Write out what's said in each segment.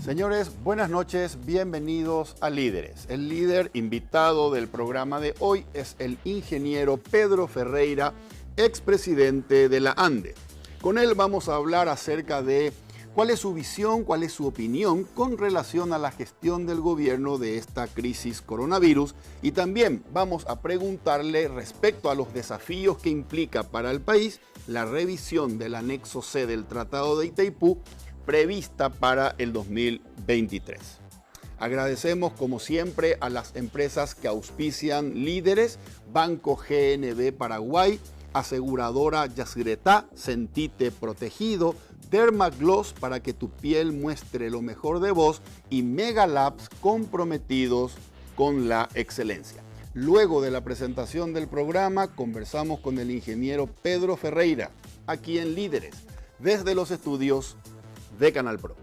Señores, buenas noches, bienvenidos a Líderes. El líder invitado del programa de hoy es el ingeniero Pedro Ferreira, expresidente de la ANDE. Con él vamos a hablar acerca de cuál es su visión, cuál es su opinión con relación a la gestión del gobierno de esta crisis coronavirus, y también vamos a preguntarle respecto a los desafíos que implica para el país la revisión del anexo C del Tratado de Itaipú prevista para el 2023. Agradecemos como siempre a las empresas que auspician Líderes: Banco GNB Paraguay, Aseguradora Yacyretá, Sentite Protegido, Dermagloss para que tu piel muestre lo mejor de vos y Megalabs, comprometidos con la excelencia. Luego de la presentación del programa conversamos con el ingeniero Pedro Ferreira, aquí en Líderes, desde los estudios de Canal Pro.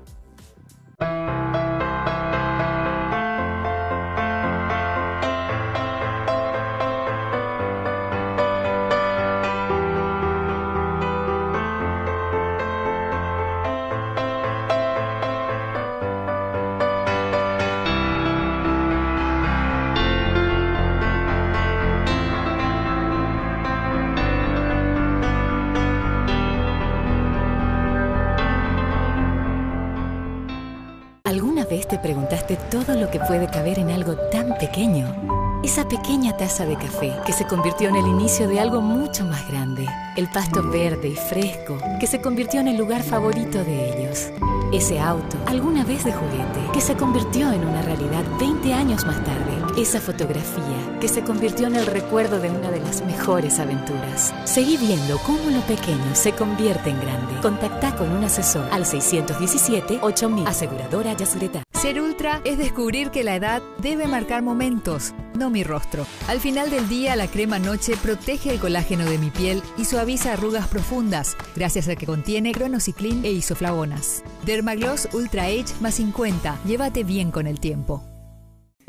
¿Alguna vez te preguntaste todo lo que puede caber en algo tan pequeño? Esa pequeña taza de café que se convirtió en el inicio de algo mucho más grande. El pasto verde y fresco que se convirtió en el lugar favorito de ellos. Ese auto, alguna vez de juguete, que se convirtió en una realidad 20 años más tarde. Esa fotografía que se convirtió en el recuerdo de una de las mejores aventuras. Seguí viendo cómo lo pequeño se convierte en grande. Contactá con un asesor al 617-8000. Aseguradora Yacyretá. Ser ultra es descubrir que la edad debe marcar momentos, no mi rostro. Al final del día, la crema noche protege el colágeno de mi piel y suaviza arrugas profundas, gracias a que contiene cronociclín e isoflavonas. Dermagloss Ultra Age más 50. Llévate bien con el tiempo.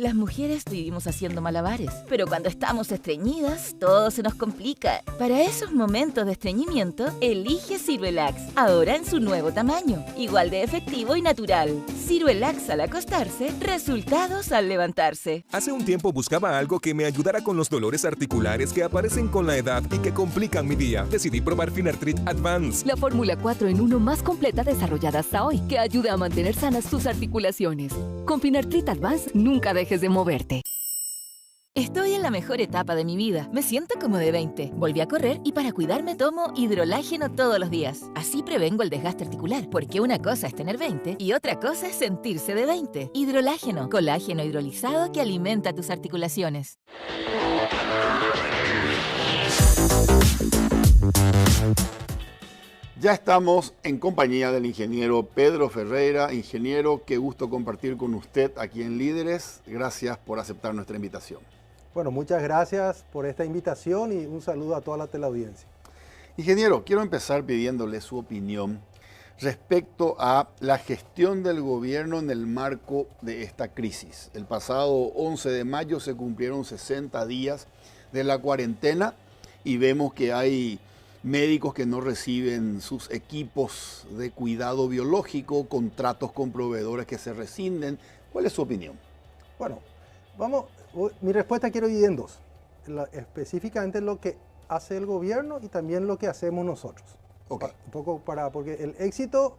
Las mujeres vivimos haciendo malabares, pero cuando estamos estreñidas, todo se nos complica. Para esos momentos de estreñimiento, elige Ciruelax, ahora en su nuevo tamaño, igual de efectivo y natural. Ciruelax al acostarse, resultados al levantarse. Hace un tiempo buscaba algo que me ayudara con los dolores articulares que aparecen con la edad y que complican mi día. Decidí probar Finartrit Advance. La fórmula 4 en 1 más completa desarrollada hasta hoy, que ayuda a mantener sanas tus articulaciones. Con Finartrit Advance, nunca dejes de moverte. Estoy en la mejor etapa de mi vida. Me siento como de 20. Volví a correr y para cuidarme tomo hidrolágeno todos los días. Así prevengo el desgaste articular, porque una cosa es tener 20 y otra cosa es sentirse de 20. Hidrolágeno, colágeno hidrolizado que alimenta tus articulaciones. Ya estamos en compañía del ingeniero Pedro Ferreira. Ingeniero, qué gusto compartir con usted aquí en Líderes. Gracias por aceptar nuestra invitación. Bueno, muchas gracias por esta invitación y un saludo a toda la teleaudiencia. Ingeniero, quiero empezar pidiéndole su opinión respecto a la gestión del gobierno en el marco de esta crisis. El pasado 11 de mayo se cumplieron 60 días de la cuarentena y vemos que hay médicos que no reciben sus equipos de cuidado biológico, contratos con proveedores que se rescinden. ¿Cuál es su opinión? Bueno, mi respuesta quiero dividir en dos. Específicamente lo que hace el gobierno y también lo que hacemos nosotros. Okay. Un poco porque el éxito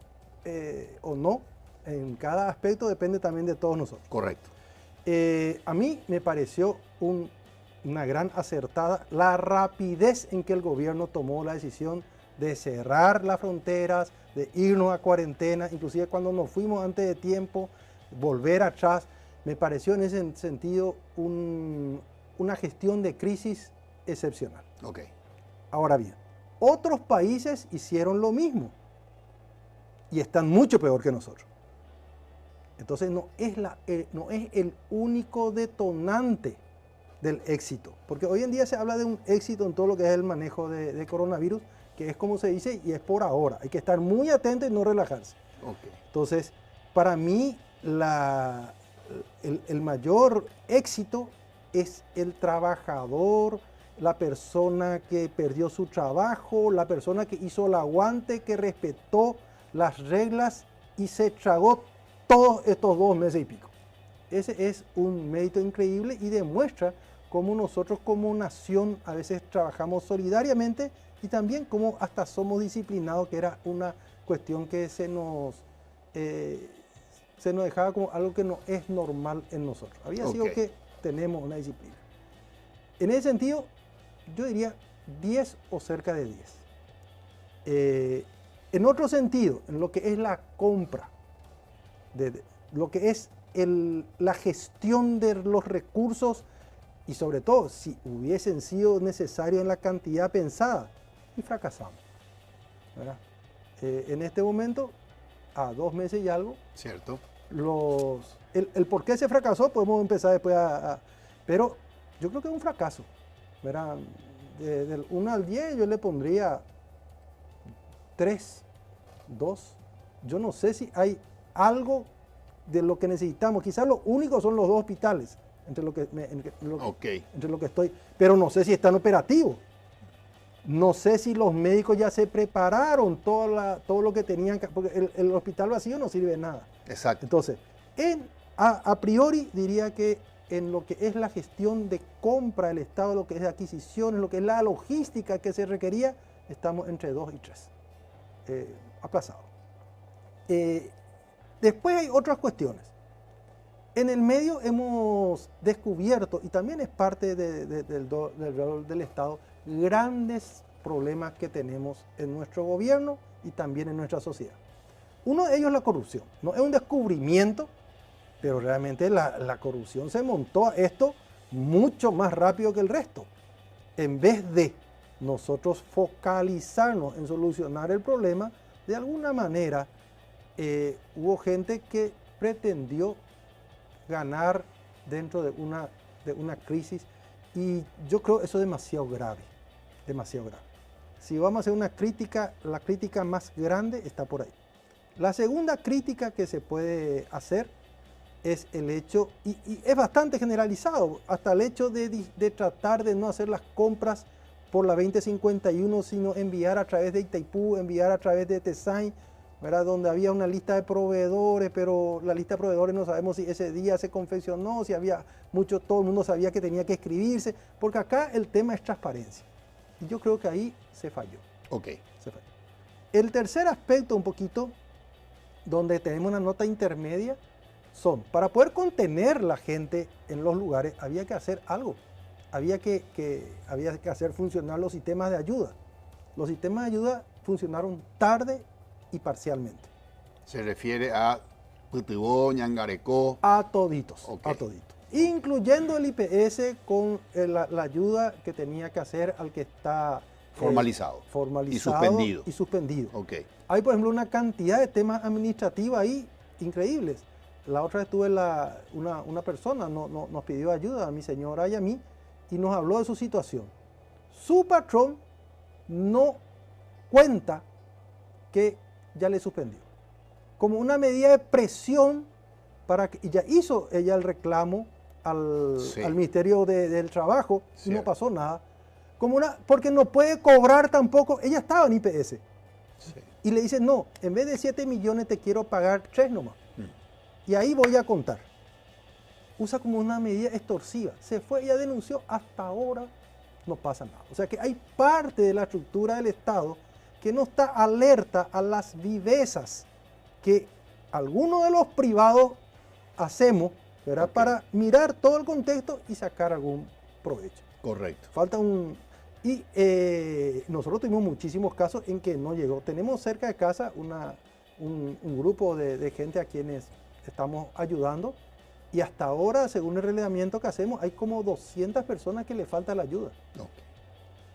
o no en cada aspecto depende también de todos nosotros. Correcto. A mí me pareció una gran acertada la rapidez en que el gobierno tomó la decisión de cerrar las fronteras, de irnos a cuarentena, inclusive cuando nos fuimos antes de tiempo, volver atrás. Me pareció en ese sentido una gestión de crisis excepcional. Okay. Ahora bien, otros países hicieron lo mismo y están mucho peor que nosotros. Entonces no es el único detonante del éxito, porque hoy en día se habla de un éxito en todo lo que es el manejo de coronavirus, que es como se dice y es por ahora. Hay que estar muy atento y no relajarse. Okay. Entonces, para mí la el mayor éxito es el trabajador, la persona que perdió su trabajo, la persona que hizo el aguante, que respetó las reglas y se tragó todos estos 2 meses y pico. Ese es un mérito increíble y demuestra cómo nosotros como nación a veces trabajamos solidariamente y también cómo hasta somos disciplinados, que era una cuestión que se nos dejaba como algo que no es normal en nosotros. Había sido que tenemos una disciplina. En ese sentido, yo diría 10 o cerca de 10. En otro sentido, en lo que es la compra, lo que es la gestión de los recursos y sobre todo si hubiesen sido necesarios en la cantidad pensada, y fracasamos, ¿verdad? En este momento, a 2 meses y algo, cierto. El por qué se fracasó podemos empezar después pero yo creo que es un fracaso, ¿verdad? Del 1 al 10 yo le pondría 3, 2. Yo no sé si hay algo de lo que necesitamos. Quizás lo único son los 2 hospitales, entre lo que estoy, pero no sé si están operativos. No sé si los médicos ya se prepararon todo lo que tenían que, porque el hospital vacío no sirve de nada. Exacto. Entonces, a priori diría que en lo que es la gestión de compra del Estado, lo que es de adquisiciones, lo que es la logística que se requería, estamos entre 2 y 3. Aplazado. Después hay otras cuestiones. En el medio hemos descubierto, y también es parte del rol del Estado, grandes problemas que tenemos en nuestro gobierno y también en nuestra sociedad. Uno de ellos es la corrupción. No es un descubrimiento, pero realmente la corrupción se montó a esto mucho más rápido que el resto. En vez de nosotros focalizarnos en solucionar el problema, de alguna manera hubo gente que pretendió ganar dentro de una crisis, y yo creo eso es demasiado grave, demasiado grave. Si vamos a hacer una crítica, la crítica más grande está por ahí. La segunda crítica que se puede hacer es el hecho, y es bastante generalizado, hasta el hecho de tratar de no hacer las compras por la 2051, sino enviar a través de Itaipú, enviar a través de Tesain, ¿verdad? Donde había una lista de proveedores, pero la lista de proveedores no sabemos si ese día se confeccionó, si había todo el mundo sabía que tenía que escribirse, porque acá el tema es transparencia. Y yo creo que ahí se falló. Se falló. El tercer aspecto, un poquito, donde tenemos una nota intermedia, para poder contener la gente en los lugares, había que hacer algo. Había que hacer funcionar los sistemas de ayuda. Los sistemas de ayuda funcionaron tarde y parcialmente. Se refiere a Putibó, Ñangarecó. A toditos, a toditos. Incluyendo el IPS con la ayuda que tenía que hacer al que está formalizado y suspendido. Hay, por ejemplo, una cantidad de temas administrativos ahí increíbles. La otra vez tuve una persona, nos pidió ayuda a mi señora y a mí, y nos habló de su situación. Su patrón no cuenta que ya le suspendió. Como una medida de presión, y ya hizo ella el reclamo al Ministerio del Trabajo, y no pasó nada. Porque no puede cobrar tampoco, ella estaba en IPS. Y le dice, no, en vez de 7 millones te quiero pagar 3 nomás. Y ahí voy a contar. Usa como una medida extorsiva. Se fue, ella denunció, hasta ahora no pasa nada. O sea que hay parte de la estructura del Estado que no está alerta a las vivezas que algunos de los privados hacemos, ¿verdad? Para mirar todo el contexto y sacar algún provecho. Correcto. Y nosotros tuvimos muchísimos casos en que no llegó. Tenemos cerca de casa un grupo de gente a quienes estamos ayudando, y hasta ahora, según el relevamiento que hacemos, hay como 200 personas que le falta la ayuda.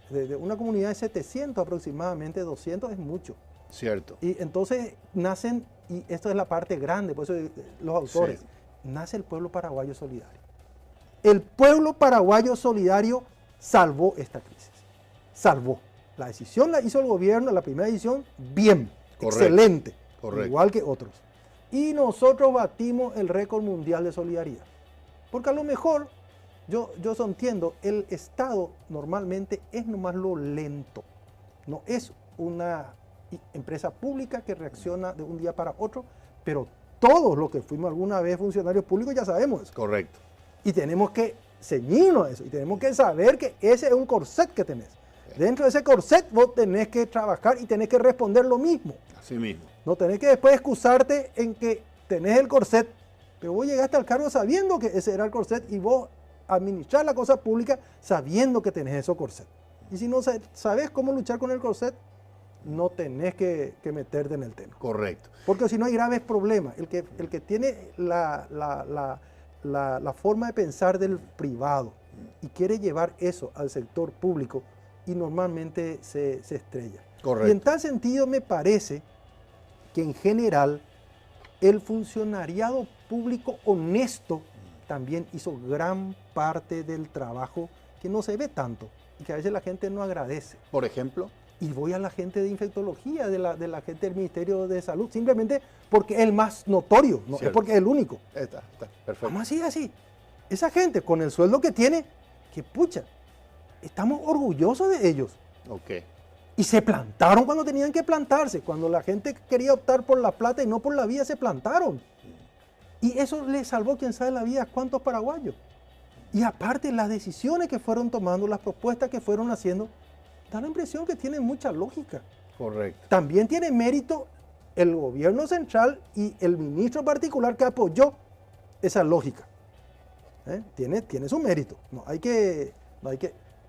De una comunidad de 700 aproximadamente, 200 es mucho. Cierto. Y entonces nacen, y esto es la parte grande, por eso los autores, nace el pueblo paraguayo solidario. El pueblo paraguayo solidario salvó esta crisis. Salvó. La decisión la hizo el gobierno, la primera decisión, bien, excelente, igual que otros. y nosotros batimos el récord mundial de solidaridad. Porque a lo mejor, yo entiendo, el Estado normalmente es nomás lo lento, no es una empresa pública que reacciona de un día para otro, pero todos los que fuimos alguna vez funcionarios públicos ya sabemos eso. Correcto. Y tenemos que ceñirnos a eso, y tenemos que saber que ese es un corset que tenés. Dentro de ese corset vos tenés que trabajar y tenés que responder lo mismo. Así mismo. No tenés que después excusarte en que tenés el corset, pero vos llegaste al cargo sabiendo que ese era el corset y vos administrar la cosa pública sabiendo que tenés ese corset. Y si no sabes cómo luchar con el corset, no tenés que meterte en el tema. Correcto. Porque si no hay graves problemas. El que tiene la forma de pensar del privado y quiere llevar eso al sector público y normalmente se estrella. Correcto. Y en tal sentido me parece que en general el funcionariado público honesto también hizo gran parte del trabajo que no se ve tanto y que a veces la gente no agradece. Por ejemplo. Y voy a la gente de infectología, de la gente del Ministerio de Salud, simplemente porque es el más notorio, no es porque es el único. Está, perfecto. Vamos así. Esa gente con el sueldo que tiene, que pucha, estamos orgullosos de ellos. Ok. Y se plantaron cuando tenían que plantarse. Cuando la gente quería optar por la plata y no por la vida, se plantaron. Y eso le salvó, quién sabe, la vida a cuántos paraguayos. Y aparte, las decisiones que fueron tomando, las propuestas que fueron haciendo, da la impresión que tienen mucha lógica. Correcto. También tiene mérito el gobierno central y el ministro particular que apoyó esa lógica. Tiene su mérito.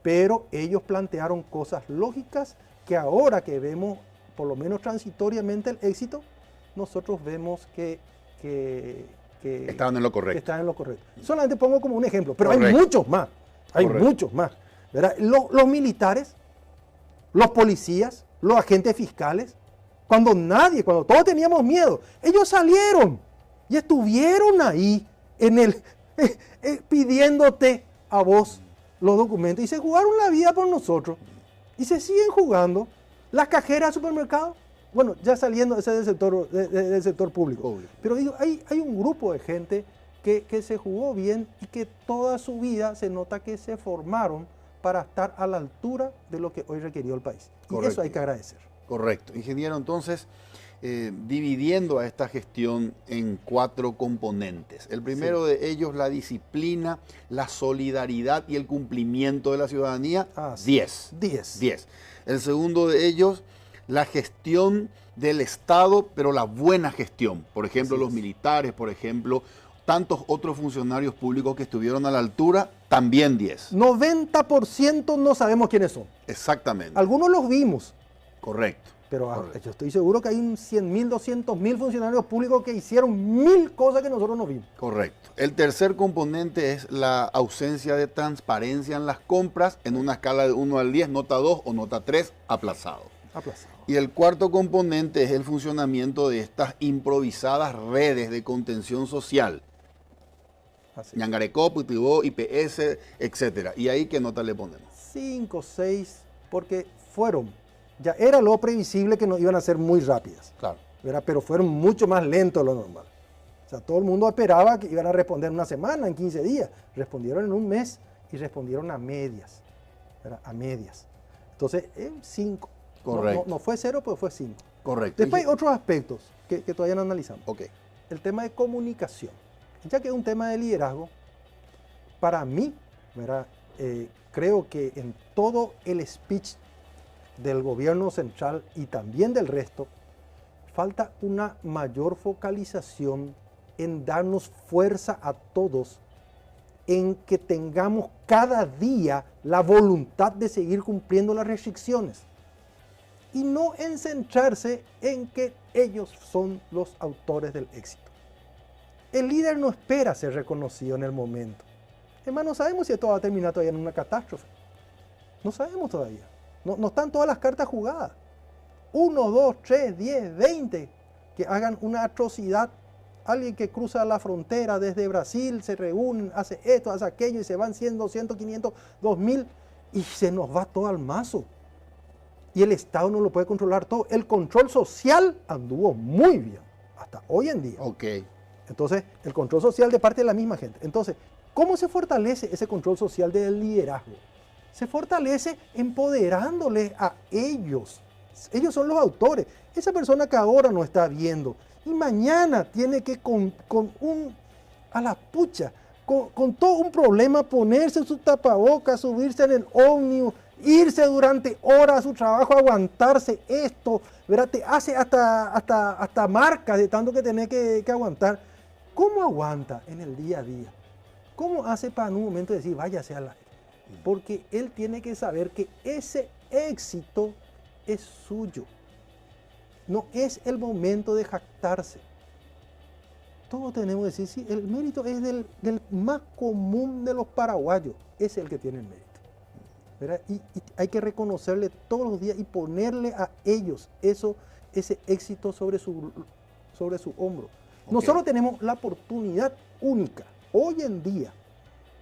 Pero ellos plantearon cosas lógicas que ahora que vemos, por lo menos transitoriamente, el éxito, nosotros vemos que estaban en lo correcto. Que están en lo correcto. Solamente pongo como un ejemplo, pero Correcto. hay muchos más. Hay muchos más. ¿Verdad? Los militares, los policías, los agentes fiscales, cuando todos teníamos miedo, ellos salieron y estuvieron ahí pidiéndote a vos los documentos y se jugaron la vida por nosotros y se siguen jugando. Las cajeras de supermercados, bueno, ya saliendo ese del sector público. Pero digo, hay un grupo de gente que se jugó bien y que toda su vida se nota que se formaron para estar a la altura de lo que hoy requirió el país. Y eso hay que agradecer. Correcto. Ingeniero, entonces, dividiendo a esta gestión en 4 componentes. El primero de ellos, la disciplina, la solidaridad y el cumplimiento de la ciudadanía, 10. 10. El segundo de ellos, la gestión del Estado, pero la buena gestión. Por ejemplo, los militares, por ejemplo, tantos otros funcionarios públicos que estuvieron a la altura, también 10. 90% no sabemos quiénes son. Exactamente. Algunos los vimos. Correcto. Pero yo estoy seguro que hay 100.000, 200.000 funcionarios públicos que hicieron 1000 cosas que nosotros no vimos. Correcto. El tercer componente es la ausencia de transparencia en las compras en una escala de 1 al 10, nota 2 o nota 3, aplazado. Y el cuarto componente es el funcionamiento de estas improvisadas redes de contención social. Ñangarecó, Putibó, IPS, etcétera. ¿Y ahí qué nota le ponemos? 5, 6, porque ya era lo previsible que no iban a ser muy rápidas. Claro. ¿Verdad? Pero fueron mucho más lentos de lo normal. O sea, todo el mundo esperaba que iban a responder en una semana, en 15 días. Respondieron en un mes y respondieron a medias. ¿Verdad? A medias. Entonces, 5. Correcto. No fue 0, pero fue 5. Correcto. Después hay otros aspectos que todavía no analizamos. Ok. El tema de comunicación. Ya que es un tema de liderazgo, para mí, ¿verdad? Creo que en todo el speech del gobierno central y también del resto, falta una mayor focalización en darnos fuerza a todos, en que tengamos cada día la voluntad de seguir cumpliendo las restricciones y no en centrarse en que ellos son los autores del éxito. El líder no espera ser reconocido en el momento. Hermano, no sabemos si esto va a terminar todavía en una catástrofe. No sabemos todavía. No están todas las cartas jugadas. 1, 2, 3, 10, 20 que hagan una atrocidad. Alguien que cruza la frontera desde Brasil, se reúnen, hace esto, hace aquello y se van 100, 200, 500, 2000 y se nos va todo al mazo. Y el Estado no lo puede controlar todo. El control social anduvo muy bien. hasta hoy en día. Ok. Entonces, el control social de parte de la misma gente. Entonces, ¿cómo se fortalece ese control social del liderazgo? Se fortalece empoderándoles a ellos. Ellos son los autores. Esa persona que ahora no está viendo y mañana tiene que a la pucha, con todo un problema, ponerse su tapabocas, subirse en el ómnibus, irse durante horas a su trabajo, aguantarse esto, ¿verdad? Te hace hasta marcas de tanto que tenés que aguantar. ¿Cómo aguanta en el día a día? ¿Cómo hace para en un momento decir, váyase al aire? Porque él tiene que saber que ese éxito es suyo. No es el momento de jactarse. Todos tenemos que decir, sí, el mérito es del más común de los paraguayos. Ese es el que tiene el mérito, ¿verdad? Y hay que reconocerle todos los días y ponerle a ellos ese éxito sobre su hombro. Okay. Nosotros tenemos la oportunidad única hoy en día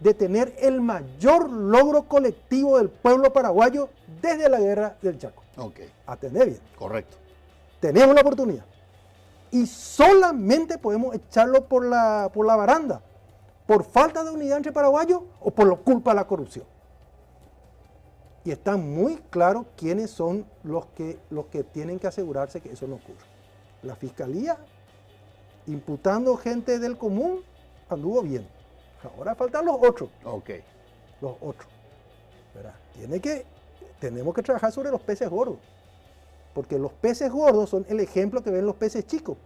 de tener el mayor logro colectivo del pueblo paraguayo desde la guerra del Chaco. Okay. Atendé bien. Correcto. Tenemos la oportunidad. Y solamente podemos echarlo por la baranda, por falta de unidad entre paraguayos o por la culpa de la corrupción. Y está muy claro quiénes son los que tienen que asegurarse que eso no ocurra. La Fiscalía, imputando gente del común, anduvo bien. Ahora faltan los otros. Ok. Los otros. ¿Verdad? Tenemos que trabajar sobre los peces gordos. Porque los peces gordos son el ejemplo que ven los peces chicos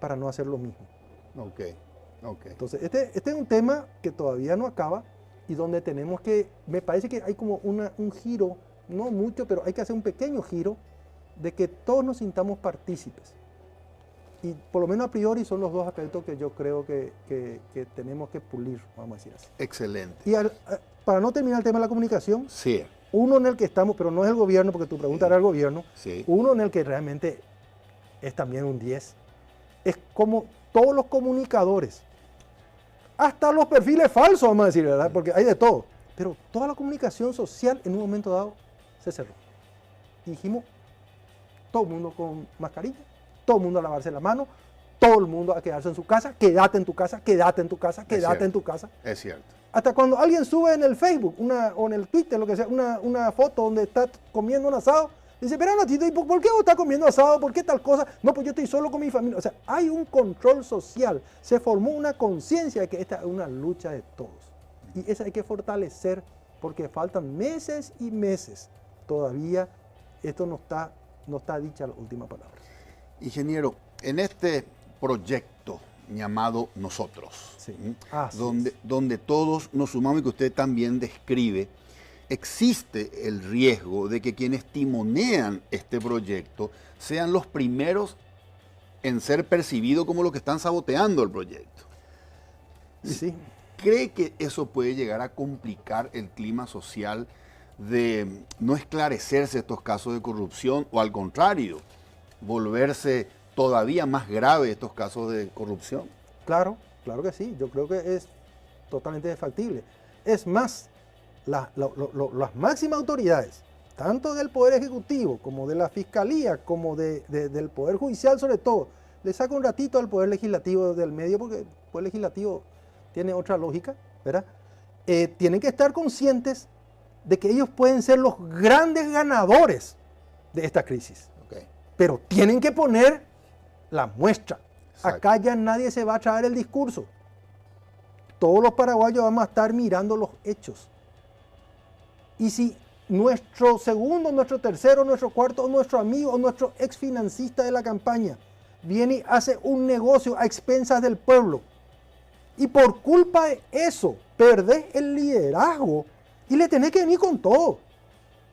para no hacer lo mismo. Ok. Entonces, este es un tema que todavía no acaba y donde tenemos que, me parece que hay como un giro, no mucho, pero hay que hacer un pequeño giro de que todos nos sintamos partícipes. Y por lo menos a priori son los dos aspectos que yo creo que tenemos que pulir, vamos a decir así. Excelente. Y para no terminar el tema de la comunicación, sí. Uno en el que estamos, pero no es el gobierno, porque tu pregunta era el gobierno, sí. Uno en el que realmente es también un 10, es como todos los comunicadores, hasta los perfiles falsos, vamos a decir, ¿verdad? Porque hay de todo, pero toda la comunicación social en un momento dado se cerró. Y dijimos, todo el mundo con mascarilla, todo el mundo a lavarse la mano, todo el mundo a quedarse en su casa, quédate en tu casa, quédate en tu casa, quédate en tu casa. Es cierto. Hasta cuando alguien sube en el Facebook o en el Twitter, lo que sea, una foto donde está comiendo un asado, dice, espera un ratito, ¿y por qué vos estás comiendo asado? ¿Por qué tal cosa? No, pues yo estoy solo con mi familia. O sea, hay un control social, se formó una conciencia de que esta es una lucha de todos. Y esa hay que fortalecer porque faltan meses y meses. Todavía esto no está dicha la última palabra. Ingeniero, en este proyecto llamado Nosotros, sí. donde todos nos sumamos y que usted también describe, existe el riesgo de que quienes timonean este proyecto sean los primeros en ser percibidos como los que están saboteando el proyecto. Sí. ¿Cree que eso puede llegar a complicar el clima social de no esclarecerse estos casos de corrupción o al contrario, volverse todavía más grave estos casos de corrupción? Claro que sí. Yo creo que es totalmente factible. Es más, las máximas autoridades, tanto del Poder Ejecutivo como de la Fiscalía, como del Poder Judicial sobre todo, le saca un ratito al Poder Legislativo del medio porque el Poder Legislativo tiene otra lógica, ¿verdad? Tienen que estar conscientes de que ellos pueden ser los grandes ganadores de esta crisis. Okay. Pero tienen que poner la muestra. Exacto. Acá ya nadie se va a traer el discurso. Todos los paraguayos vamos a estar mirando los hechos. Y si nuestro segundo, nuestro tercero, nuestro cuarto, o nuestro amigo, o nuestro exfinancista de la campaña viene y hace un negocio a expensas del pueblo, y por culpa de eso perdés el liderazgo y le tenés que venir con todo.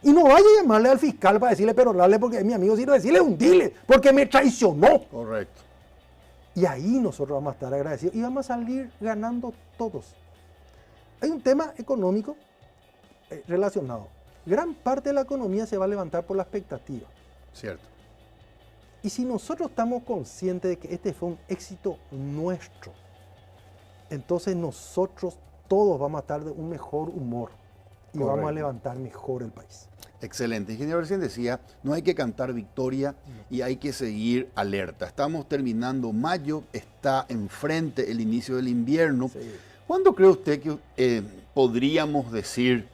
Y no vaya a llamarle al fiscal para decirle perdonarle porque es mi amigo, sino decirle hundile porque me traicionó. Correcto. Y ahí nosotros vamos a estar agradecidos y vamos a salir ganando todos. Hay un tema económico relacionado. Gran parte de la economía se va a levantar por la expectativa. Cierto. Y si nosotros estamos conscientes de que este fue un éxito nuestro, entonces nosotros todos vamos a estar de un mejor humor y Correcto. vamos a levantar mejor el país. Excelente. Ingeniero, recién decía, no hay que cantar victoria y hay que seguir alerta. Estamos terminando mayo, está enfrente el inicio del invierno. Sí. ¿Cuándo cree usted que podríamos decir,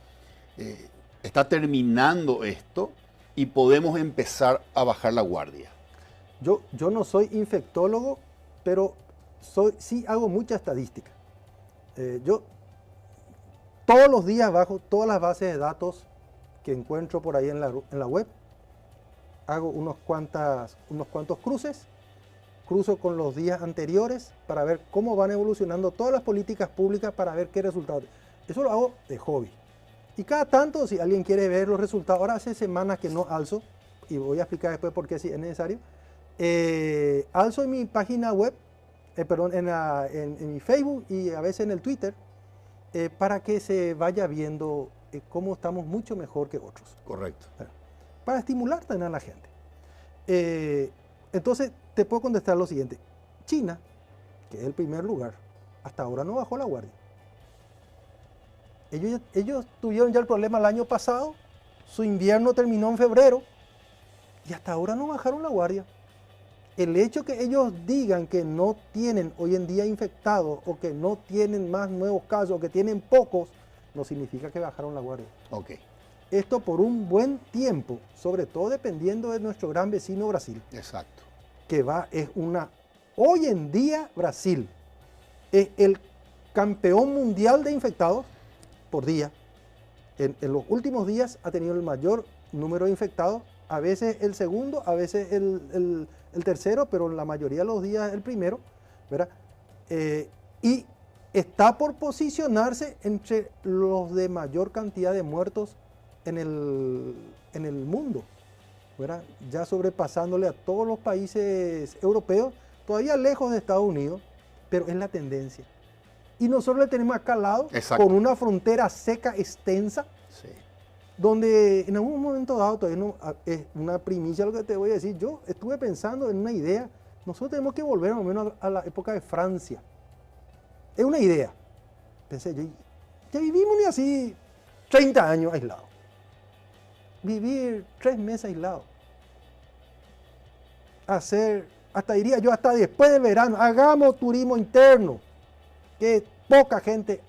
está terminando esto y podemos empezar a bajar la guardia? Yo no soy infectólogo, pero sí hago mucha estadística. Yo todos los días bajo todas las bases de datos que encuentro por ahí en la web, hago unos cuantos cruces, cruzo con los días anteriores para ver cómo van evolucionando todas las políticas públicas para ver qué resultados. Eso lo hago de hobby. Y cada tanto, si alguien quiere ver los resultados, ahora hace semanas que no alzo, y voy a explicar después por qué si es necesario, alzo en mi página web, en mi Facebook y a veces en el Twitter, para que se vaya viendo cómo estamos mucho mejor que otros. Correcto. Para estimular también a la gente. Entonces, te puedo contestar lo siguiente. China, que es el primer lugar, hasta ahora no bajó la guardia. Ellos tuvieron ya el problema el año pasado, su invierno terminó en febrero, y hasta ahora no bajaron la guardia. El hecho que ellos digan que no tienen hoy en día infectados, o que no tienen más nuevos casos, o que tienen pocos, no significa que bajaron la guardia. Ok. Esto por un buen tiempo, sobre todo dependiendo de nuestro gran vecino Brasil. Exacto. Hoy en día Brasil es el campeón mundial de infectados por día. En los últimos días ha tenido el mayor número de infectados, a veces el segundo, a veces el tercero, pero en la mayoría de los días el primero, ¿verdad? Y está por posicionarse entre los de mayor cantidad de muertos en el mundo, ¿verdad? Ya sobrepasándole a todos los países europeos, todavía lejos de Estados Unidos, pero es la tendencia. Y nosotros le tenemos acá al lado, exacto, con una frontera seca extensa, sí, donde en algún momento dado, todavía no es una primicia lo que te voy a decir, yo estuve pensando en una idea, nosotros tenemos que volver más o menos a la época de Francia. Es una idea. Pensé yo, ya vivimos ni así 30 años aislados. Vivir 3 meses aislados. Hasta diría yo, hasta después del verano, hagamos turismo interno. Que poca gente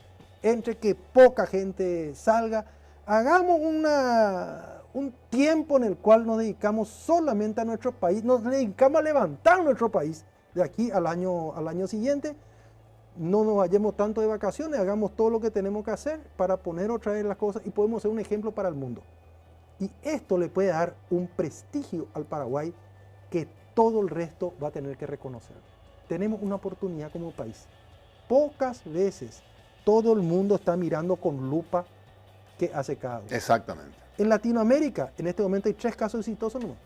entre, que poca gente salga. Hagamos un tiempo en el cual nos dedicamos solamente a nuestro país, nos dedicamos a levantar nuestro país de aquí al año siguiente. No nos vayamos tanto de vacaciones, hagamos todo lo que tenemos que hacer para poner otra vez las cosas y podemos ser un ejemplo para el mundo. Y esto le puede dar un prestigio al Paraguay que todo el resto va a tener que reconocer. Tenemos una oportunidad como país. Pocas veces todo el mundo está mirando con lupa qué hace cada uno. Exactamente. En Latinoamérica, en este momento hay 3 casos exitosos nomás.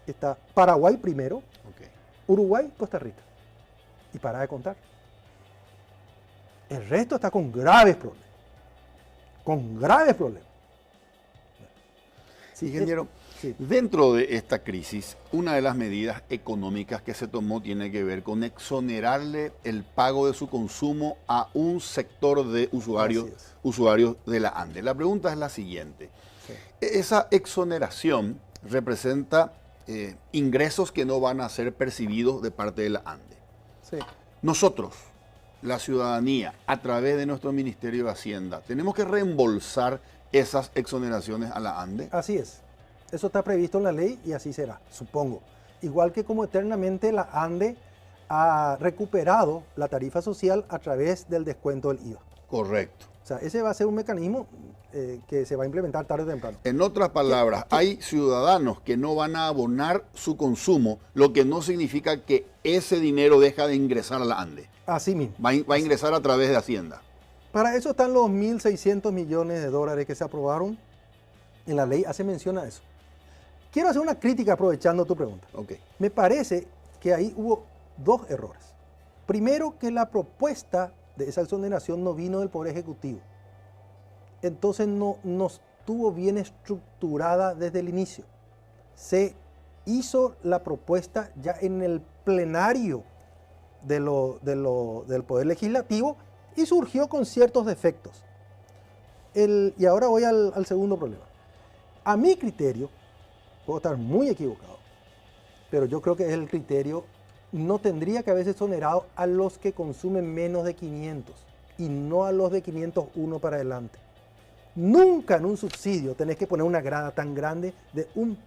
Está Paraguay primero, Okay. Uruguay, Costa Rica. Y para de contar. El resto está con graves problemas. Con graves problemas. Sí, ingeniero, sí. Dentro de esta crisis, una de las medidas económicas que se tomó tiene que ver con exonerarle el pago de su consumo a un sector de usuarios de la ANDE. La pregunta es la siguiente. Sí. Esa exoneración representa ingresos que no van a ser percibidos de parte de la ANDE. Sí. Nosotros, la ciudadanía, a través de nuestro Ministerio de Hacienda, tenemos que reembolsar esas exoneraciones a la ANDE. Así es. Eso está previsto en la ley y así será, supongo. Igual que como eternamente la ANDE ha recuperado la tarifa social a través del descuento del IVA. Correcto. O sea, ese va a ser un mecanismo que se va a implementar tarde o temprano. En otras palabras, hay ciudadanos que no van a abonar su consumo, lo que no significa que ese dinero deja de ingresar a la ANDE. Así mismo. Va a ingresar a través de Hacienda. Para eso están los 1.600 millones de dólares que se aprobaron en la ley, hace mención a eso. Quiero hacer una crítica aprovechando tu pregunta. Okay. Me parece que ahí hubo 2 errores. Primero, que la propuesta de esa exoneración no vino del Poder Ejecutivo. Entonces no estuvo bien estructurada desde el inicio. Se hizo la propuesta ya en el plenario del Poder Legislativo y surgió con ciertos defectos. Y ahora voy al segundo problema. A mi criterio, puedo estar muy equivocado, pero yo creo que es el criterio, no tendría que haberse exonerado a los que consumen menos de 500 y no a los de 501 para adelante. Nunca en un subsidio tenés que poner una grada tan grande de un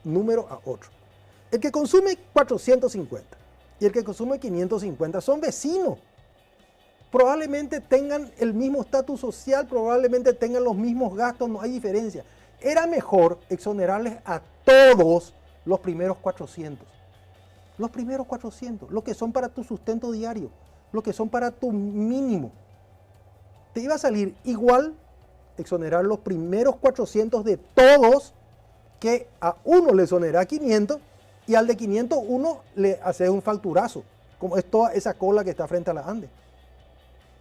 número a otro. El que consume 450 y el que consume 550 son vecinos. Probablemente tengan el mismo estatus social, probablemente tengan los mismos gastos, no hay diferencia. Era mejor exonerarles a todos los primeros 400. Los primeros 400, los que son para tu sustento diario, los que son para tu mínimo. Te iba a salir igual exonerar los primeros 400 de todos, que a uno le exonera 500 y al de 501 le hace un facturazo, como es toda esa cola que está frente a la ANDE.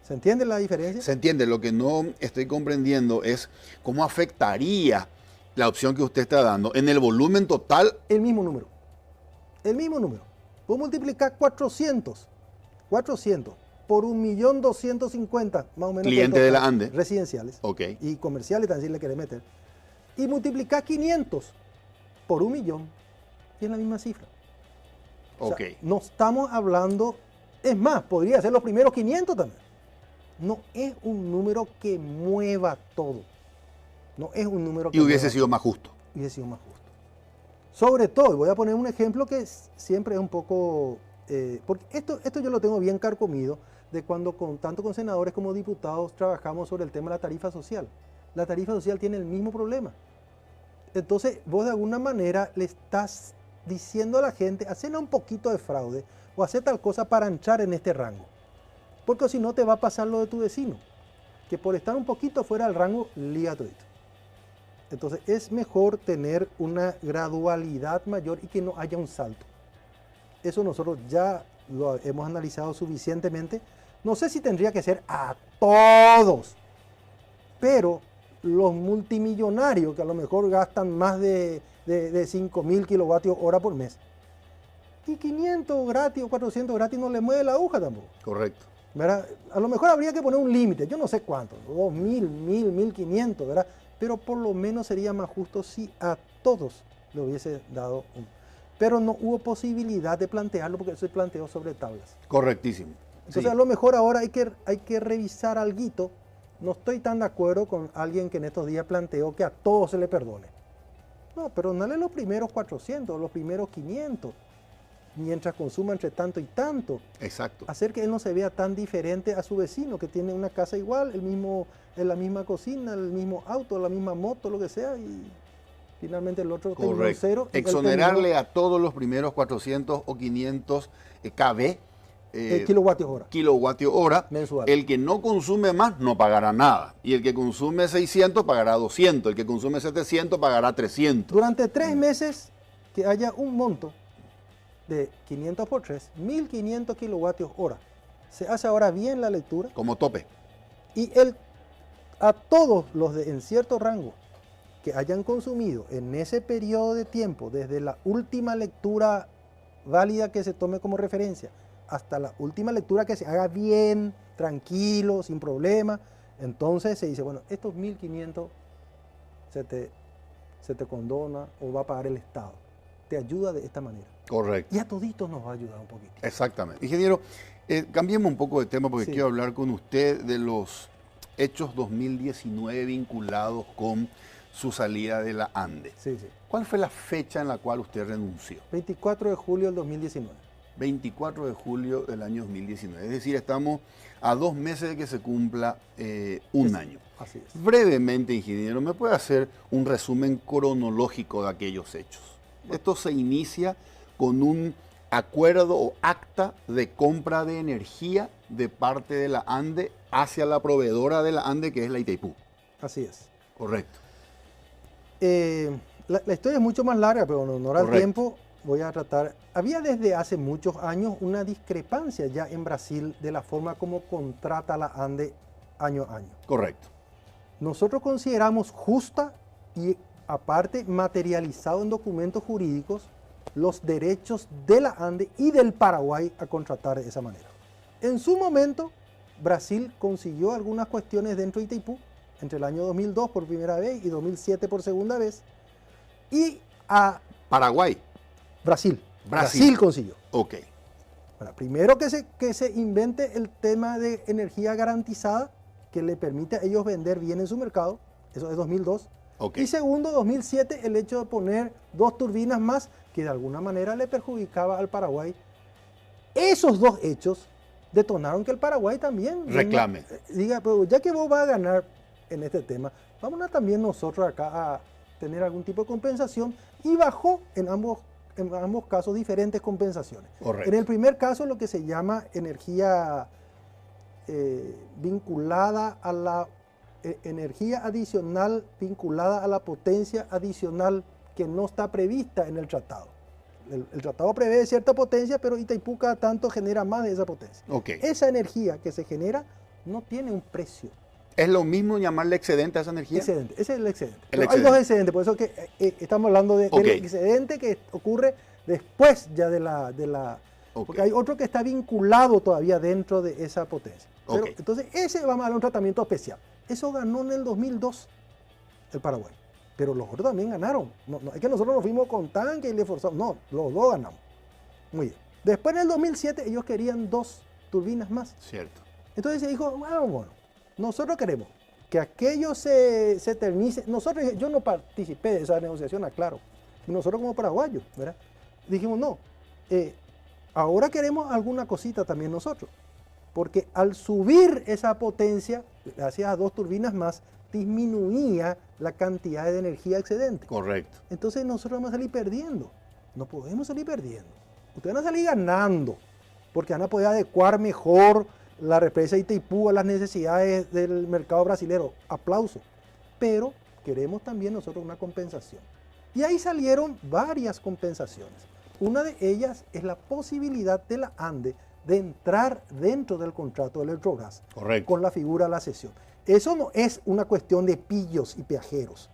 ¿Se entiende la diferencia? Se entiende. Lo que no estoy comprendiendo es cómo afectaría la opción que usted está dando en el volumen total. El mismo número. El mismo número. Vos multiplicás 400 por 1.250.000 más o menos. Clientes de la ANDE. Residenciales. Ok. Y comerciales también le querés meter. Y multiplicás 500 por 1 millón. Y es la misma cifra. Ok. O sea, no estamos hablando, es más, podría ser los primeros 500 también. No es un número que mueva todo. No es un número que Y hubiese mueva sido más justo. Hubiese sido más justo. Sobre todo, y voy a poner un ejemplo que siempre es un poco, porque esto yo lo tengo bien carcomido, de cuando tanto con senadores como diputados trabajamos sobre el tema de la tarifa social. La tarifa social tiene el mismo problema. Entonces, vos de alguna manera le estás diciendo a la gente, hacen un poquito de fraude o hacer tal cosa para entrar en este rango. Porque si no te va a pasar lo de tu vecino, que por estar un poquito fuera del rango, liga todito. Entonces es mejor tener una gradualidad mayor y que no haya un salto. Eso nosotros ya lo hemos analizado suficientemente. No sé si tendría que ser a todos, pero los multimillonarios que a lo mejor gastan más de 5.000 kilovatios hora por mes, y 500 gratis o 400 gratis no le mueve la aguja tampoco. Correcto. ¿Verdad? A lo mejor habría que poner un límite, yo no sé cuánto, 2.000, 1.000, 1.500, ¿verdad? Pero por lo menos sería más justo si a todos le hubiese dado un. Pero no hubo posibilidad de plantearlo porque eso se planteó sobre tablas. Correctísimo. Entonces Sí. a lo mejor ahora hay que revisar alguito. No estoy tan de acuerdo con alguien que en estos días planteó que a todos se le perdone. No, perdonarle los primeros 400, los primeros 500. Mientras consuma entre tanto y tanto. Exacto. Hacer que él no se vea tan diferente a su vecino, que tiene una casa igual, la misma cocina, el mismo auto, la misma moto, lo que sea, y finalmente el otro terminó en cero. Exonerarle a todos los primeros 400 o 500 kb, kilovatios hora mensual. El que no consume más no pagará nada. Y el que consume 600 pagará 200. El que consume 700 pagará 300. Durante 3 meses que haya un monto de 500 por 3, 1.500 kilovatios hora. Se hace ahora bien la lectura. Como tope. Y a todos los en cierto rango que hayan consumido en ese periodo de tiempo, desde la última lectura válida que se tome como referencia, hasta la última lectura que se haga bien, tranquilo, sin problema, entonces se dice, bueno, estos 1.500 se te condona o va a pagar el Estado. Te ayuda de esta manera. Correcto. Y a toditos nos va a ayudar un poquito. Exactamente. Ingeniero, cambiemos un poco de tema porque Sí. quiero hablar con usted de los hechos 2019 vinculados con su salida de la ANDE. Sí, sí. ¿Cuál fue la fecha en la cual usted renunció? 24 de julio del 2019. 24 de julio del año 2019. Es decir, estamos a 2 meses de que se cumpla un año. Así es. Brevemente, ingeniero, ¿me puede hacer un resumen cronológico de aquellos hechos? Esto se inicia con un acuerdo o acta de compra de energía de parte de la ANDE hacia la proveedora de la ANDE, que es la Itaipú. Así es. Correcto. La historia es mucho más larga, pero en honor al Correcto. tiempo voy a tratar. Había desde hace muchos años una discrepancia ya en Brasil de la forma como contrata la ANDE año a año. Correcto. Nosotros consideramos justa y aparte materializado en documentos jurídicos los derechos de la ANDE y del Paraguay a contratar de esa manera. En su momento, Brasil consiguió algunas cuestiones dentro de Itaipú, entre el año 2002 por primera vez y 2007 por segunda vez, y a Paraguay. Brasil. Brasil. Brasil consiguió. Ok. Bueno, primero que se invente el tema de energía garantizada que le permite a ellos vender bien en su mercado, eso es 2002. Ok. Y segundo, 2007, el hecho de poner 2 turbinas más que de alguna manera le perjudicaba al Paraguay. Esos 2 hechos detonaron que el Paraguay también reclame. Diga, pero ya que vos vas a ganar en este tema, vamos a también nosotros acá a tener algún tipo de compensación, y bajó en ambos casos diferentes compensaciones. Correcto. En el primer caso lo que se llama energía vinculada a la energía adicional vinculada a la potencia adicional que no está prevista en el tratado. El tratado prevé cierta potencia, pero Itaipú cada tanto genera más de esa potencia. Ok. Esa energía que se genera no tiene un precio. ¿Es lo mismo llamarle excedente a esa energía? Excedente, ese es el excedente. El Pero excedente. hay 2 excedentes, por eso que estamos hablando del excedente que ocurre después ya de la porque hay otro que está vinculado todavía dentro de esa potencia. Pero, entonces ese vamos a darle un tratamiento especial. Eso ganó en el 2002 el Paraguay. Pero los otros también ganaron. No, es que nosotros nos fuimos con tanque y le forzamos. No, los 2 ganamos. Muy bien. Después en el 2007 ellos querían 2 turbinas más. Cierto. Entonces se dijo, bueno, nosotros queremos que aquello se eternice. Yo no participé de esa negociación, aclaro. Nosotros como paraguayos, ¿verdad? Dijimos, no, ahora queremos alguna cosita también nosotros. Porque al subir esa potencia, gracias a 2 turbinas más, disminuía la cantidad de energía excedente. Correcto. Entonces nosotros vamos a salir perdiendo. No podemos salir perdiendo. Ustedes van a salir ganando, porque van a poder adecuar mejor la represa de Itaipú a las necesidades del mercado brasilero. Aplauso. Pero queremos también nosotros una compensación. Y ahí salieron varias compensaciones. Una de ellas es la posibilidad de la ANDE de entrar dentro del contrato de Electrobras. Correcto. Con la figura de la cesión. Eso no es una cuestión de pillos y peajeros.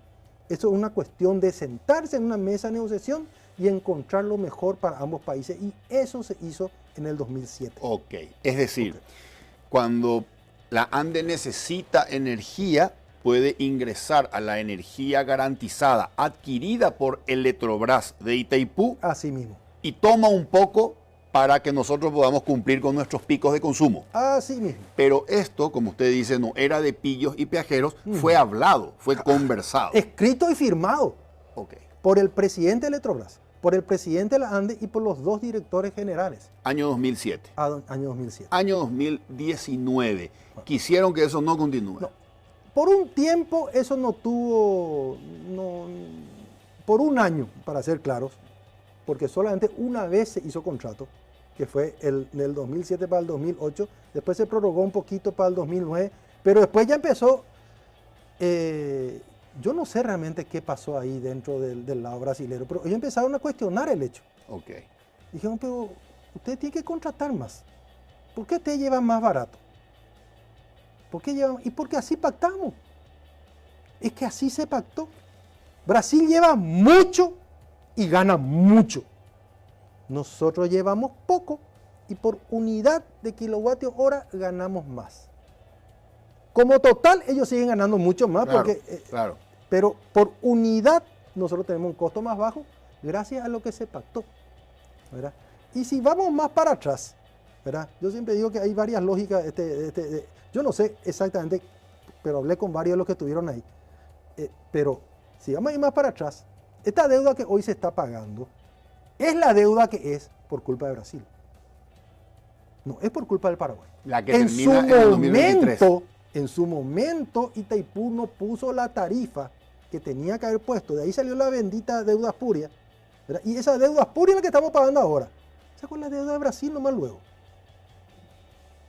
Eso es una cuestión de sentarse en una mesa de negociación y encontrar lo mejor para ambos países. Y eso se hizo en el 2007. Ok. Es decir, cuando la ANDE necesita energía, puede ingresar a la energía garantizada adquirida por Electrobras de Itaipú. Así mismo. Y toma un poco para que nosotros podamos cumplir con nuestros picos de consumo. Así mismo. Pero esto, como usted dice, no era de pillos y peajeros, fue hablado, fue conversado. Escrito y firmado por el presidente de Electrobras, por el presidente de la ANDE y por los 2 directores generales. Año 2007. Año 2007. Año 2019. Quisieron que eso no continúe. No. Por un tiempo eso no tuvo, por un año, para ser claros, porque solamente una vez se hizo contrato, que fue del 2007 para el 2008, después se prorrogó un poquito para el 2009, pero después ya empezó, yo no sé realmente qué pasó ahí dentro del lado brasilero, pero ellos empezaron a cuestionar el hecho. Dijeron, pero usted tiene que contratar más, ¿por qué usted lleva más barato? Y porque así pactamos, es que así se pactó. Brasil lleva mucho y gana mucho. Nosotros llevamos poco y por unidad de kilovatios hora ganamos más. Como total, ellos siguen ganando mucho más, claro. Pero por unidad nosotros tenemos un costo más bajo gracias a lo que se pactó, ¿verdad? Y si vamos más para atrás, ¿verdad? Yo siempre digo que hay varias lógicas. Yo no sé exactamente, pero hablé con varios de los que estuvieron ahí. Pero si vamos a ir más para atrás, esta deuda que hoy se está pagando es la deuda que es por culpa de Brasil. No es por culpa del Paraguay. La que termina en el 2023. En su momento, Itaipú no puso la tarifa que tenía que haber puesto. De ahí salió la bendita deuda espuria. ¿Verdad? Y esa deuda espuria es la que estamos pagando ahora. Esa es la deuda de Brasil nomás luego.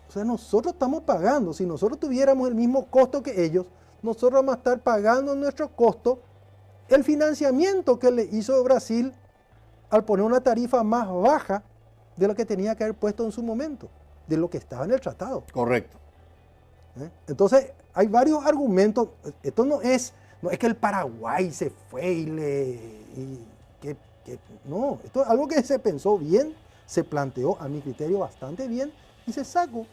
O sea, nosotros estamos pagando. Si nosotros tuviéramos el mismo costo que ellos, nosotros vamos a estar pagando nuestro costo el financiamiento que le hizo Brasil al poner una tarifa más baja de lo que tenía que haber puesto en su momento, de lo que estaba en el tratado. Correcto. Entonces, hay varios argumentos. Esto no es que el Paraguay se fue no, esto es algo que se pensó bien, se planteó a mi criterio bastante bien y se sacó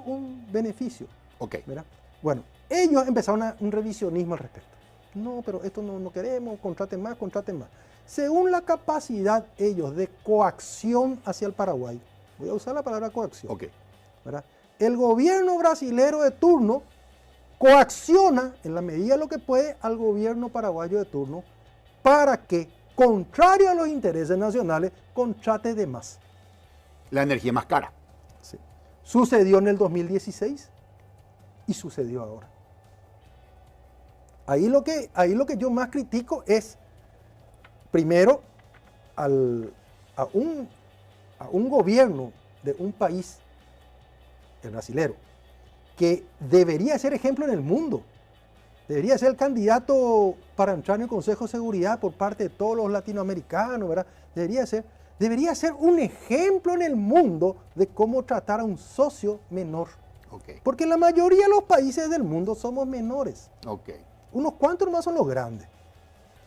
un beneficio. Ok. ¿Verdad? Bueno, ellos empezaron un revisionismo al respecto. No, pero esto no queremos, contraten más, contraten más. Según la capacidad ellos de coacción hacia el Paraguay, voy a usar la palabra coacción, Ok. ¿verdad? El gobierno brasilero de turno coacciona en la medida de lo que puede al gobierno paraguayo de turno para que, contrario a los intereses nacionales, contrate de más. La energía más cara. Sí. Sucedió en el 2016 y sucedió ahora. Ahí lo que yo más critico es, primero, a un gobierno de un país, el brasilero, que debería ser ejemplo en el mundo. Debería ser el candidato para entrar en el Consejo de Seguridad por parte de todos los latinoamericanos, ¿verdad? Debería ser un ejemplo en el mundo de cómo tratar a un socio menor. Ok. Porque la mayoría de los países del mundo somos menores. Ok. Unos cuantos nomás son los grandes.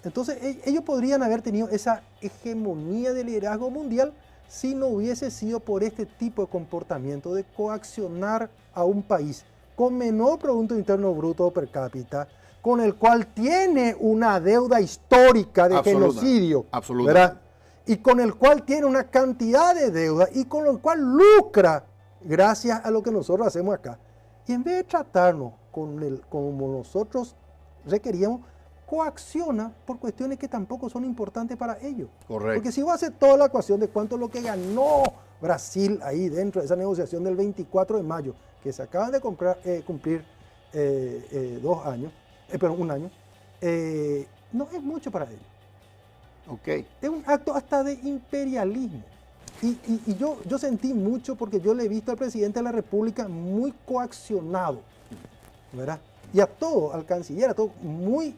Entonces ellos podrían haber tenido esa hegemonía de liderazgo mundial si no hubiese sido por este tipo de comportamiento de coaccionar a un país con menor Producto Interno Bruto per cápita, con el cual tiene una deuda histórica de genocidio, ¿verdad? Y con el cual tiene una cantidad de deuda y con el cual lucra gracias a lo que nosotros hacemos acá. Y en vez de tratarnos como nosotros requeríamos, coacciona por cuestiones que tampoco son importantes para ellos. Correcto. Porque si vos haces toda la ecuación de cuánto es lo que ganó Brasil ahí dentro de esa negociación del 24 de mayo, que se acaban de cumplir 2 años, un año, no es mucho para ellos. Ok. Es un acto hasta de imperialismo. Y yo sentí mucho porque yo le he visto al presidente de la República muy coaccionado, ¿verdad? Y a todo, al canciller, a todo, muy,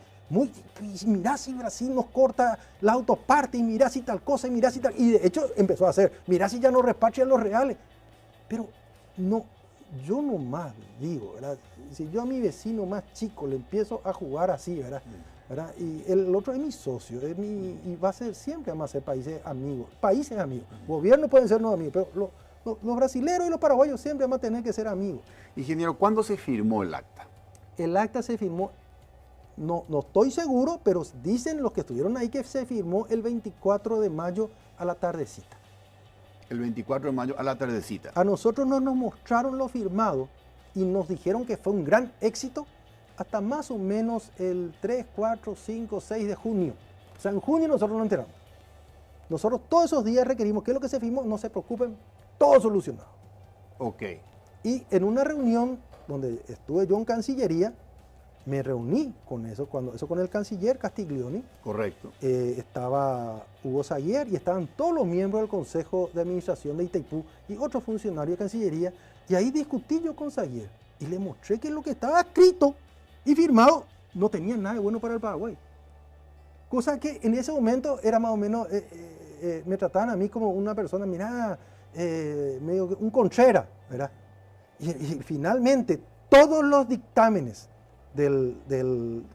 mirá si Brasil nos corta la autoparte, y mirá si tal cosa, y mirá si tal. Y de hecho empezó a hacer, mirá si ya no repatrian los reales. Pero no, yo nomás digo, ¿verdad? Si yo a mi vecino más chico le empiezo a jugar así, ¿verdad? Y el otro es mi socio, y va a ser siempre, vamos a ser países amigos. Gobiernos pueden ser no amigos, pero los brasileros y los paraguayos siempre van a tener que ser amigos. Ingeniero, ¿cuándo se firmó el acta? El acta se firmó, no estoy seguro, pero dicen los que estuvieron ahí que se firmó el 24 de mayo a la tardecita. El 24 de mayo a la tardecita. A nosotros no nos mostraron lo firmado y nos dijeron que fue un gran éxito hasta más o menos el 3, 4, 5, 6 de junio. O sea, en junio nosotros nos enteramos. Nosotros todos esos días requerimos que lo que se firmó, no se preocupen, todo solucionado. Ok. Y en una reunión donde estuve yo en Cancillería, me reuní con con el canciller Castiglioni. Correcto. Estaba Hugo Saguier y estaban todos los miembros del Consejo de Administración de Itaipú y otros funcionarios de Cancillería. Y ahí discutí yo con Saguier y le mostré que lo que estaba escrito y firmado no tenía nada de bueno para el Paraguay. Cosa que en ese momento era más o menos, me trataban a mí como una persona, mirá, medio un conchera, ¿verdad? Y finalmente todos los dictámenes del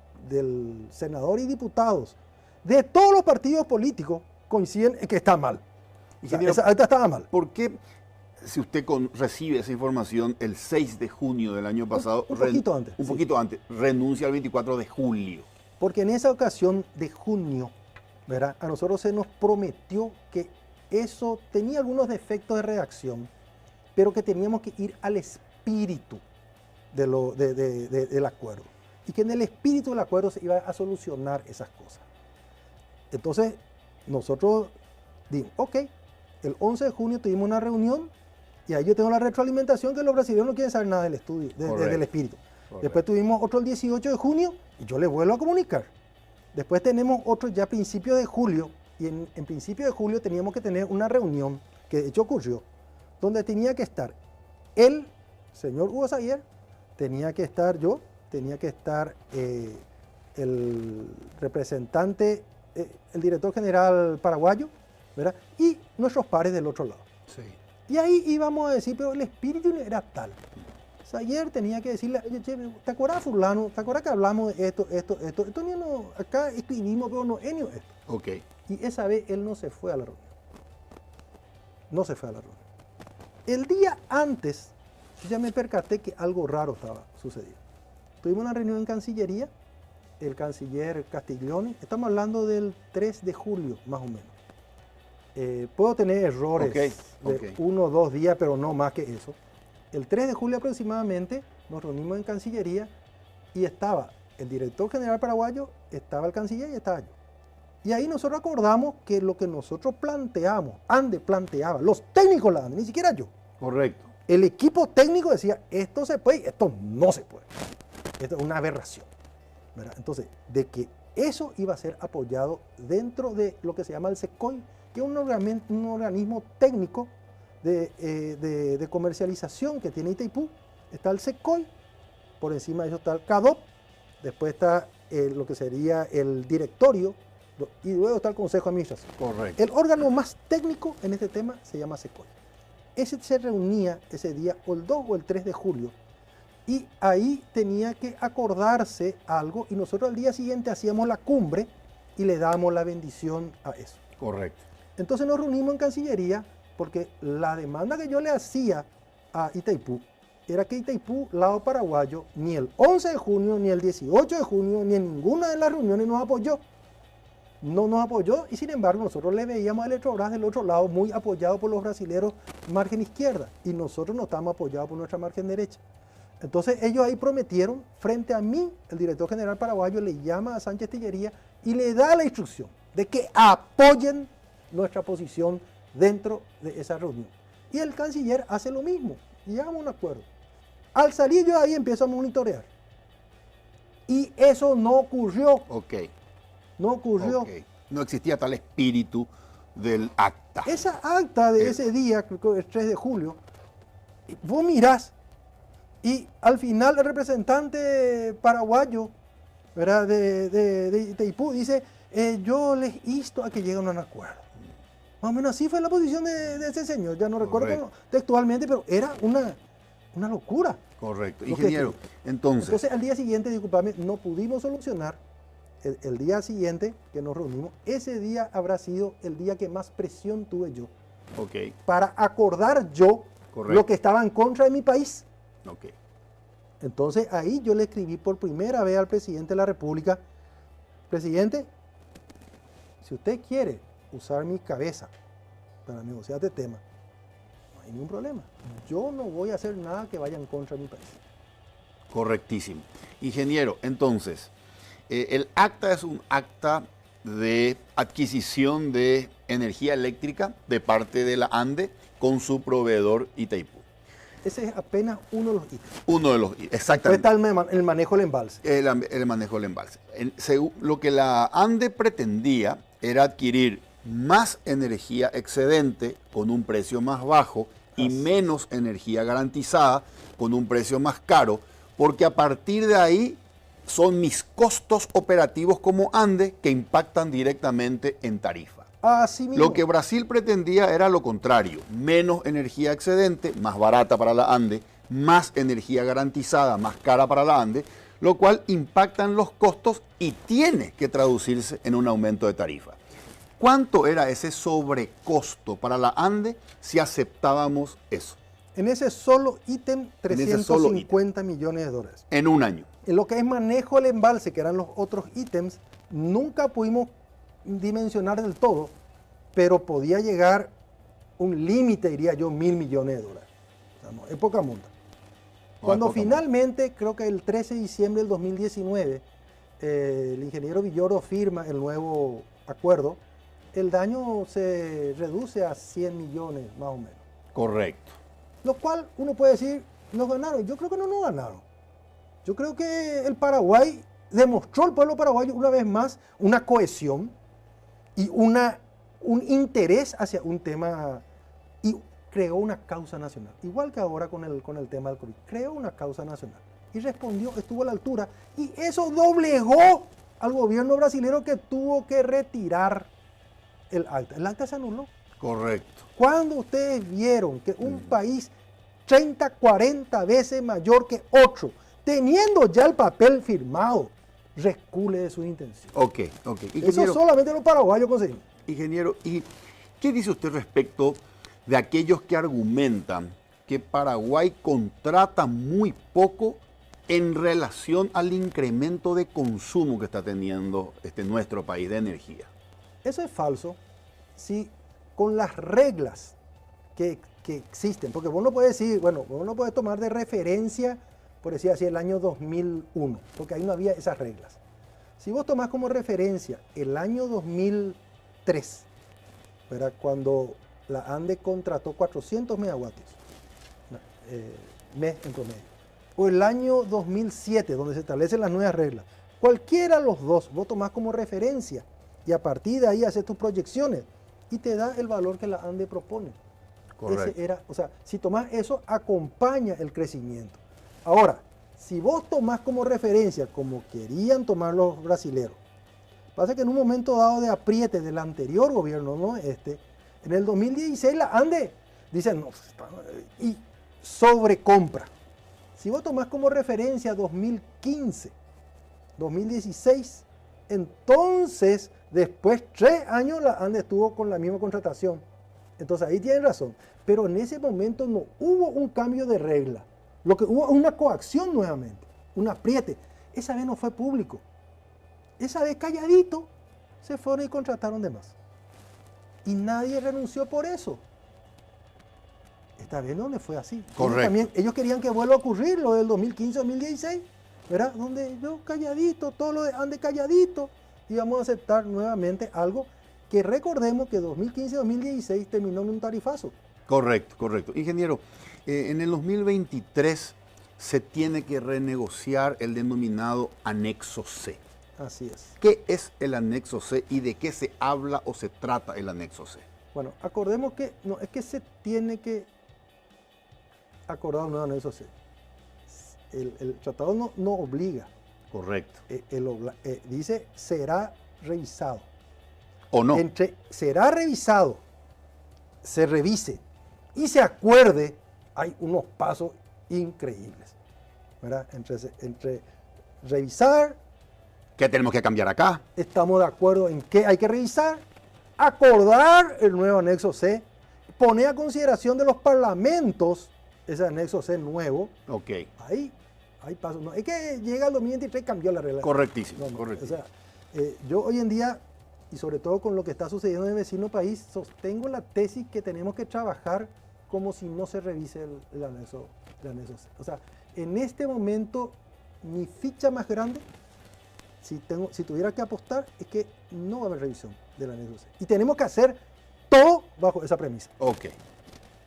senador y diputados de todos los partidos políticos coinciden en que está mal. Ingeniero, esa acta estaba mal. ¿Por qué, si usted recibe esa información el 6 de junio del año pasado, un poquito antes, un poquito antes, renuncia al 24 de julio? Porque en esa ocasión de junio, ¿verdad? A nosotros se nos prometió que eso tenía algunos defectos de redacción, pero que teníamos que ir al espíritu del acuerdo. Y que en el espíritu del acuerdo se iba a solucionar esas cosas. Entonces, nosotros dijimos, ok, el 11 de junio tuvimos una reunión y ahí yo tengo la retroalimentación que los brasileños no quieren saber nada del estudio, del espíritu. Correcto. Después tuvimos otro el 18 de junio y yo les vuelvo a comunicar. Después tenemos otro ya a principios de julio y en principio de julio teníamos que tener una reunión que de hecho ocurrió, donde tenía que estar el señor Hugo Saguier, tenía que estar yo, tenía que estar el representante, el director general paraguayo, ¿verdad? Y nuestros pares del otro lado. Sí. Y ahí íbamos a decir, pero el espíritu era tal. Saguier tenía que decirle, ¿te acuerdas fulano? ¿Te acuerdas que hablamos de esto? No, acá escribimos, pero no es esto. Ok. Y esa vez él no se fue a la reunión. No se fue a la reunión. El día antes, yo ya me percaté que algo raro estaba sucediendo. Tuvimos una reunión en Cancillería el canciller Castiglioni. Estamos hablando del 3 de julio, más o menos. Puedo tener errores de 1 o 2 días, pero no más que eso. El 3 de julio aproximadamente nos reunimos en Cancillería y estaba el director general paraguayo, estaba el canciller y estaba yo. Y ahí nosotros acordamos que lo que nosotros planteamos, ANDE planteaba, los técnicos la ANDE, ni siquiera yo. Correcto. El equipo técnico decía, esto se puede, esto no se puede. Esto es una aberración, ¿verdad? Entonces, de que eso iba a ser apoyado dentro de lo que se llama el SECOI, que es un organismo técnico de comercialización que tiene Itaipú. Está el SECOI, por encima de eso está el CADOP, después está lo que sería el directorio, y luego está el Consejo de Administración. Correcto. El órgano más técnico en este tema se llama SECOI. Ese se reunía ese día, o el 2 o el 3 de julio, y ahí tenía que acordarse algo, y nosotros al día siguiente hacíamos la cumbre y le damos la bendición a eso. Correcto. Entonces nos reunimos en Cancillería, porque la demanda que yo le hacía a Itaipú era que Itaipú, lado paraguayo, ni el 11 de junio, ni el 18 de junio, ni en ninguna de las reuniones nos apoyó. No nos apoyó, y sin embargo nosotros le veíamos a Eletrobras del otro lado muy apoyado por los brasileros margen izquierda, y nosotros no estábamos apoyados por nuestra margen derecha. Entonces ellos ahí prometieron, frente a mí, el director general paraguayo le llama a Sánchez Tillería y le da la instrucción de que apoyen nuestra posición dentro de esa reunión. Y el canciller hace lo mismo, y llegamos a un acuerdo. Al salir yo de ahí empiezo a monitorear. Y eso no ocurrió. Ok. No ocurrió. Okay. No existía tal espíritu del acta. Esa acta de ese día, creo que el 3 de julio, vos mirás y al final el representante paraguayo, ¿verdad?, de Itaipú dice, yo les insto a que lleguen a un acuerdo. Más o menos así fue la posición de ese señor. Ya no recuerdo textualmente, pero era una locura. Correcto. Ingeniero, entonces al día siguiente, disculpame, no pudimos solucionar. El día siguiente que nos reunimos, ese día habrá sido el día que más presión tuve yo. Ok. Para acordar yo lo que estaba en contra de mi país. Ok. Entonces ahí yo le escribí por primera vez al presidente de la República, presidente, si usted quiere usar mi cabeza para negociar este tema, no hay ningún problema. Yo no voy a hacer nada que vaya en contra de mi país. Correctísimo. Ingeniero, entonces, el acta es un acta de adquisición de energía eléctrica de parte de la ANDE con su proveedor Itaipú. Ese es apenas uno de los ítems. Uno de los ítems, exactamente. Después está el manejo del embalse. El manejo del embalse. Lo que la ANDE pretendía era adquirir más energía excedente con un precio más bajo y menos energía garantizada con un precio más caro, porque a partir de ahí son mis costos operativos como ANDE que impactan directamente en tarifa. Así mismo. Lo que Brasil pretendía era lo contrario, menos energía excedente, más barata para la ANDE, más energía garantizada, más cara para la ANDE, lo cual impacta en los costos y tiene que traducirse en un aumento de tarifa. ¿Cuánto era ese sobrecosto para la ANDE si aceptábamos eso? En ese solo ítem, 350 millones de dólares. En un año. En lo que es manejo del embalse, que eran los otros ítems, nunca pudimos dimensionar del todo, pero podía llegar un límite, diría yo, 1.000 millones de dólares. O sea, no, es poca monta. Cuando finalmente, creo que el 13 de diciembre del 2019, el ingeniero Villoro firma el nuevo acuerdo, el daño se reduce a 100 millones más o menos. Correcto. Lo cual uno puede decir, nos ganaron. Yo creo que no nos ganaron. Yo creo que el Paraguay demostró, el pueblo paraguayo, una vez más, una cohesión y un interés hacia un tema, y creó una causa nacional. Igual que ahora con el tema del COVID. Creó una causa nacional. Y respondió, estuvo a la altura. Y eso doblegó al gobierno brasileño, que tuvo que retirar el acta. El acta se anuló. Correcto. Cuando ustedes vieron que un país 30, 40 veces mayor que otro, teniendo ya el papel firmado, recule de sus intenciones. Ok. Eso solamente los paraguayos conseguimos. Ingeniero, ¿y qué dice usted respecto de aquellos que argumentan que Paraguay contrata muy poco en relación al incremento de consumo que está teniendo nuestro país de energía. Eso es falso si con las reglas que existen, porque vos no puedes decir, bueno, vos no puedes tomar de referencia, por decir así, el año 2001, porque ahí no había esas reglas. Si vos tomás como referencia el año 2003, ¿verdad? Cuando la ANDE contrató 400 megavatios mes en promedio, o el año 2007, donde se establecen las nuevas reglas, cualquiera de los dos, vos tomás como referencia y a partir de ahí haces tus proyecciones y te da el valor que la ANDE propone. Correcto. O sea, si tomás eso, acompaña el crecimiento. Ahora, si vos tomás como referencia, como querían tomar los brasileros, pasa que en un momento dado de apriete del anterior gobierno, no en el 2016 la ANDE dice, no, y sobrecompra. Si vos tomás como referencia 2015, 2016, entonces, después 3 años la ANDE estuvo con la misma contratación. Entonces ahí tienen razón. Pero en ese momento no hubo un cambio de regla. Lo que hubo una coacción nuevamente, un apriete. Esa vez no fue público. Esa vez calladito se fueron y contrataron de más. Y nadie renunció por eso. Esta vez no le fue así. Correcto. Ellos querían que vuelva a ocurrir lo del 2015-2016, ¿verdad? Donde yo calladito, todo lo de ANDE calladito, y vamos a aceptar nuevamente algo que recordemos que 2015-2016 terminó en un tarifazo. Correcto, correcto. Ingeniero, en el 2023 se tiene que renegociar el denominado anexo C. Así es. ¿Qué es el anexo C y de qué se habla o se trata el anexo C? Bueno, acordemos que no es que se tiene que acordar un nuevo anexo C. El tratado no obliga. Correcto. Dice será revisado. ¿O no? Será revisado, se revise y se acuerde, hay unos pasos increíbles, ¿verdad? Entre revisar, ¿Qué tenemos que cambiar acá? estamos de acuerdo en qué hay que revisar, acordar el nuevo anexo C, poner a consideración de los parlamentos ese anexo C nuevo. Ok. Ahí hay pasos. No, es que llega el 2023 y cambió la regla. Correctísimo, No, correctísimo. O sea, yo hoy en día, y sobre todo con lo que está sucediendo en el vecino país, sostengo la tesis que tenemos que trabajar como si no se revise el anexo C. O sea, en este momento, mi ficha más grande, si tuviera que apostar, es que no va a haber revisión del anexo C. Y tenemos que hacer todo bajo esa premisa. Ok.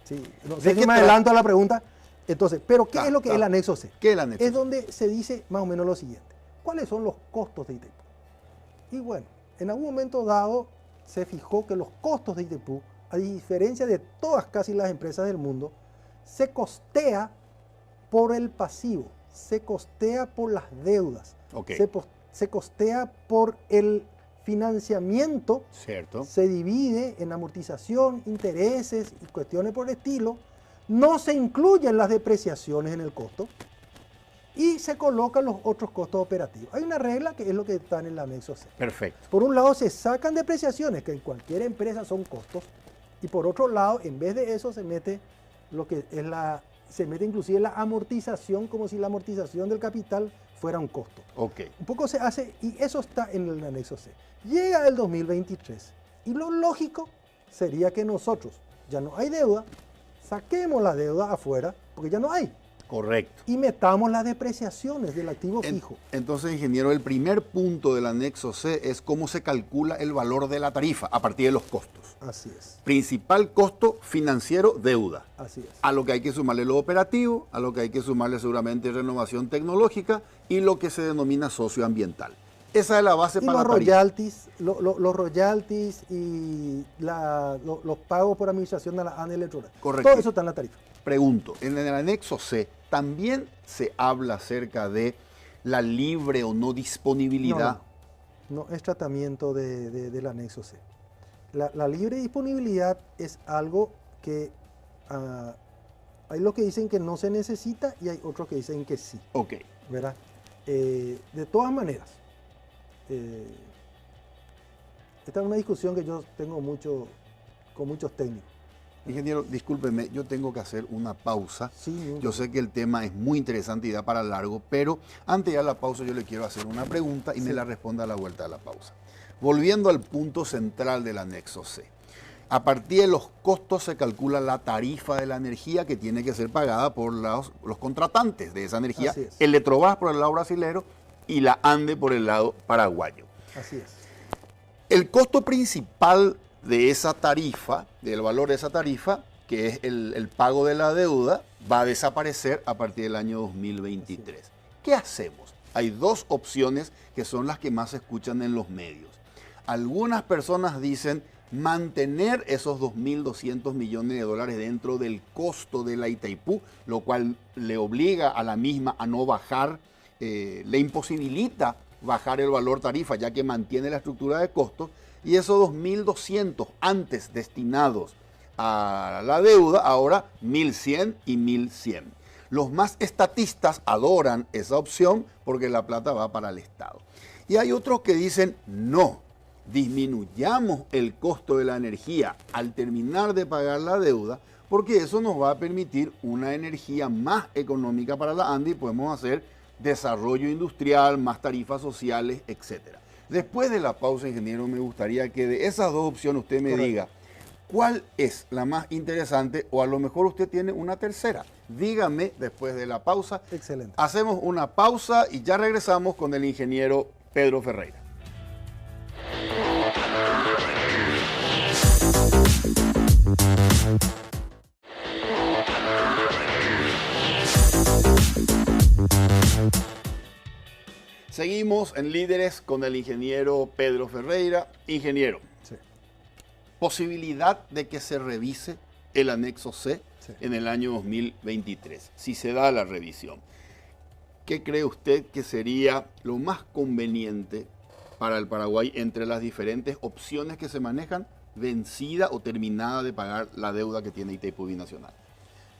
Sí, no ¿De sé qué si me adelanto a la pregunta. Entonces, ¿pero qué es lo que es el anexo C? ¿Qué es el anexo C? Es donde se dice más o menos lo siguiente. ¿Cuáles son los costos de Itaipú? Y bueno, en algún momento dado se fijó que los costos de Itaipú, a diferencia de todas casi las empresas del mundo, se costea por el pasivo, se costea por las deudas, Ok. se costea por el financiamiento, Cierto. se divide en amortización, intereses y cuestiones por el estilo, no se incluyen las depreciaciones en el costo y se colocan los otros costos operativos. Hay una regla que es lo que está en el anexo C. Perfecto. Por un lado se sacan depreciaciones, que en cualquier empresa son costos, y por otro lado, en vez de eso se mete lo que es se mete inclusive la amortización, como si la amortización del capital fuera un costo. Ok. Un poco se hace, y eso está en el anexo C. Llega el 2023, y lo lógico sería que nosotros, ya no hay deuda, saquemos la deuda afuera, porque ya no hay, Correcto. y metamos las depreciaciones del activo fijo. Entonces, ingeniero, el primer punto del anexo C es cómo se calcula el valor de la tarifa a partir de los costos. Así es, Principal costo financiero, deuda. así es. A lo que hay que sumarle lo operativo, a lo que hay que sumarle seguramente renovación tecnológica y lo que se denomina socioambiental. Esa es la base Y para los la tarifa. royalties, los royalties y los pagos por administración de la ANDE electoral. Correcto. Todo eso está en la tarifa. Pregunto, en el anexo C también se habla acerca de la libre o no disponibilidad. No es tratamiento del anexo C. La libre disponibilidad es algo que hay los que dicen que no se necesita y hay otros que dicen que sí, Ok. ¿verdad? De todas maneras, esta es una discusión que yo tengo con muchos técnicos. Ingeniero, discúlpeme, yo tengo que hacer una pausa. Sí, yo sé que el tema es muy interesante y da para largo, pero antes de la pausa yo le quiero hacer una pregunta y me la responda a la vuelta de la pausa. Volviendo al punto central del anexo C. A partir de los costos se calcula la tarifa de la energía que tiene que ser pagada por los contratantes de esa energía. Eletrobras por el lado brasilero y la ANDE por el lado paraguayo. Así es. El costo principal de esa tarifa, del valor de esa tarifa, que es el pago de la deuda, va a desaparecer a partir del año 2023. ¿Qué hacemos? Hay dos opciones que son las que más se escuchan en los medios. Algunas personas dicen mantener esos 2.200 millones de dólares dentro del costo de la Itaipú, lo cual le obliga a la misma a no bajar, le imposibilita bajar el valor tarifa, ya que mantiene la estructura de costos, y esos 2.200 antes destinados a la deuda, ahora 1.100 y 1.100. Los más estatistas adoran esa opción porque la plata va para el Estado. Y hay otros que dicen no. Disminuyamos el costo de la energía al terminar de pagar la deuda, porque eso nos va a permitir una energía más económica para la ANDE y podemos hacer desarrollo industrial, más tarifas sociales, etc. Después de la pausa, ingeniero, me gustaría que de esas dos opciones usted me diga cuál es la más interesante, o a lo mejor usted tiene una tercera. Dígame después de la pausa. Excelente. Hacemos una pausa y ya regresamos con el ingeniero Pedro Ferreira. Seguimos en Líderes con el ingeniero Pedro Ferreira. Ingeniero, Sí. posibilidad de que se revise el anexo C en el año 2023, si se da la revisión. ¿Qué cree usted que sería lo más conveniente para el Paraguay entre las diferentes opciones que se manejan, vencida o terminada de pagar la deuda que tiene Itaipú Binacional?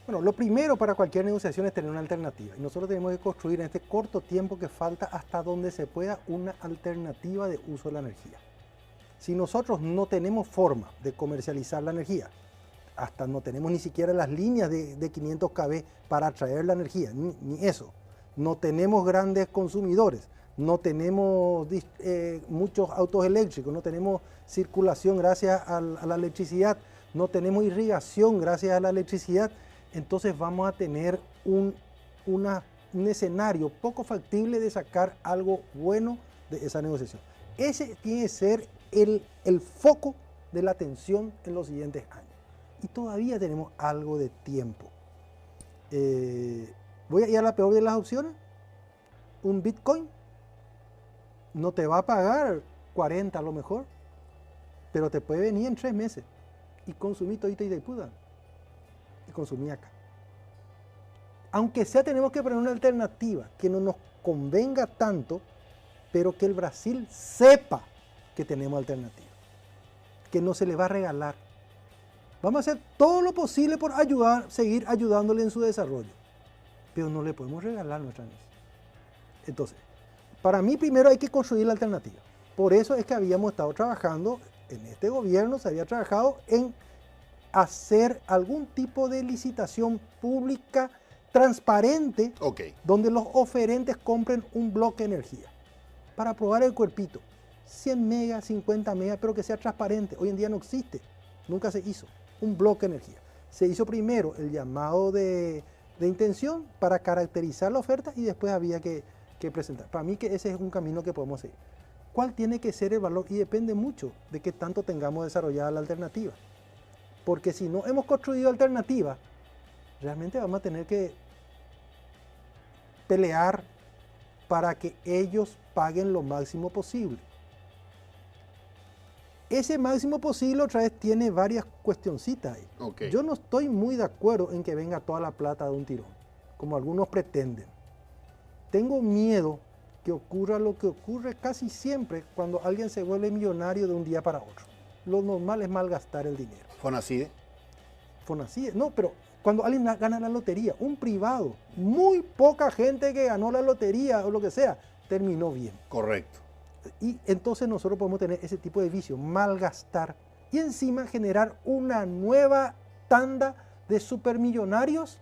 Bueno, lo primero para cualquier negociación es tener una alternativa. Y nosotros tenemos que construir en este corto tiempo que falta, hasta donde se pueda, una alternativa de uso de la energía. Si nosotros no tenemos forma de comercializar la energía, hasta no tenemos ni siquiera las líneas de 500 kV para traer la energía, ni eso. No tenemos grandes consumidores, no tenemos muchos autos eléctricos, no tenemos circulación gracias a la electricidad, no tenemos irrigación gracias a la electricidad. Entonces vamos a tener un escenario poco factible de sacar algo bueno de esa negociación. Ese tiene que ser el foco de la atención en los siguientes años. Y todavía tenemos algo de tiempo. Voy a ir a la peor de las opciones. Un Bitcoin no te va a pagar 40 a lo mejor, pero te puede venir en 3 meses y consumir todito y Itaipú y consumir acá. Aunque sea, tenemos que poner una alternativa que no nos convenga tanto, pero que el Brasil sepa que tenemos alternativa, que no se le va a regalar. Vamos a hacer todo lo posible por seguir ayudándole en su desarrollo, pero no le podemos regalar nuestra energía. Entonces, para mí primero hay que construir la alternativa. Por eso es que habíamos estado trabajando, en este gobierno se había trabajado en hacer algún tipo de licitación pública transparente, donde los oferentes compren un bloque de energía para probar el cuerpito. 100 megas, 50 megas, pero que sea transparente. Hoy en día no existe, nunca se hizo un bloque de energía. Se hizo primero el llamado de intención para caracterizar la oferta y después había que presentar. Para mí que ese es un camino que podemos seguir. ¿Cuál tiene que ser el valor? Y depende mucho de qué tanto tengamos desarrollada la alternativa. Porque si no hemos construido alternativa, realmente vamos a tener que pelear para que ellos paguen lo máximo posible. Ese máximo posible otra vez tiene varias cuestioncitas ahí. Yo no estoy muy de acuerdo en que venga toda la plata de un tirón, como algunos pretenden. Tengo miedo que ocurra lo que ocurre casi siempre cuando alguien se vuelve millonario de un día para otro. Lo normal es malgastar el dinero. ¿Fonacide? Fonacide, no, pero cuando alguien gana la lotería, un privado, muy poca gente que ganó la lotería o lo que sea, terminó bien. Correcto. Y entonces nosotros podemos tener ese tipo de vicio, malgastar, y encima generar una nueva tanda de supermillonarios,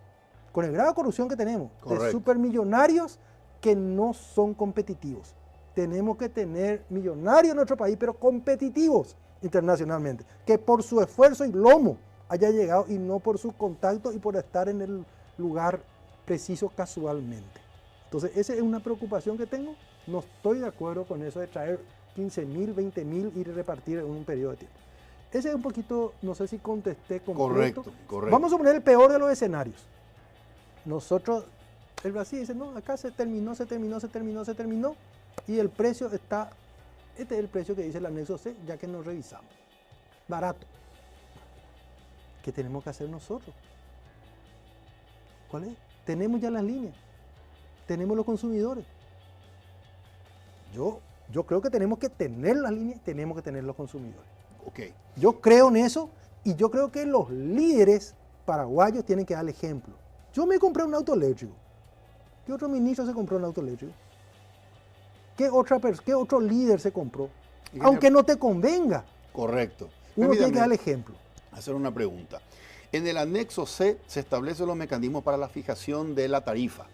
con el grado de corrupción que tenemos, Correcto. de supermillonarios que no son competitivos. Tenemos que tener millonarios en nuestro país, pero competitivos internacionalmente, que por su esfuerzo y lomo haya llegado y no por sus contactos y por estar en el lugar preciso casualmente. Entonces, esa es una preocupación que tengo. No estoy de acuerdo con eso de traer 15.000, 20.000 y repartir en un periodo de tiempo. Ese es un poquito, no sé si contesté completo. Correcto. Vamos a poner el peor de los escenarios. Nosotros, el Brasil dice, no, acá se terminó, y el precio está, este es el precio que dice el anexo C, ya que nos revisamos. Barato. ¿Qué tenemos que hacer nosotros? ¿Cuál es? Tenemos ya las líneas, tenemos los consumidores. Yo creo que tenemos que tener las líneas y tenemos que tener los consumidores. Ok. Yo creo en eso y yo creo que los líderes paraguayos tienen que dar el ejemplo. Yo me compré un auto eléctrico. ¿Qué otro ministro se compró un auto eléctrico? ¿Qué otro líder se compró? Aunque no te convenga. Correcto. Uno tiene que dar el ejemplo. Hacer una pregunta. En el anexo C se establecen los mecanismos para la fijación de la tarifa.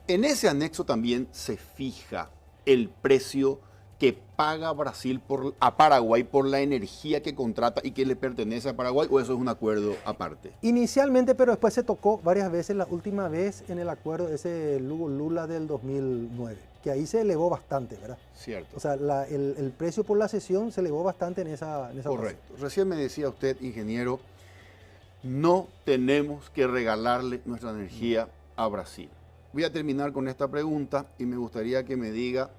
En ese anexo también se fija el precio que paga Brasil a Paraguay por la energía que contrata y que le pertenece a Paraguay, o eso es un acuerdo aparte. Inicialmente, pero después se tocó varias veces, la última vez en el acuerdo ese Lugo-Lula del 2009, que ahí se elevó bastante, ¿verdad? Cierto. O sea, el precio por la cesión se elevó bastante en esa Correcto. ocasión. Recién me decía usted, ingeniero, no tenemos que regalarle nuestra energía a Brasil. Voy a terminar con esta pregunta y me gustaría que me diga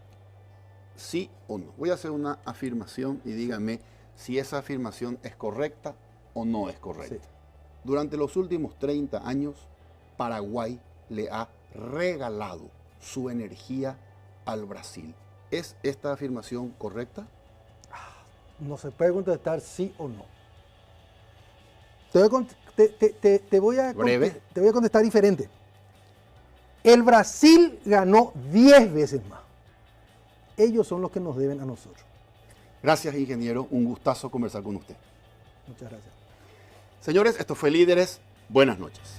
sí o no. Voy a hacer una afirmación y dígame si esa afirmación es correcta o no es correcta. Sí. Durante los últimos 30 años, Paraguay le ha regalado su energía al Brasil. ¿Es esta afirmación correcta? No se puede contestar sí o no. Te voy a contestar diferente. El Brasil ganó 10 veces más. Ellos son los que nos deben a nosotros. Gracias, ingeniero. Un gustazo conversar con usted. Muchas gracias. Señores, esto fue Líderes. Buenas noches.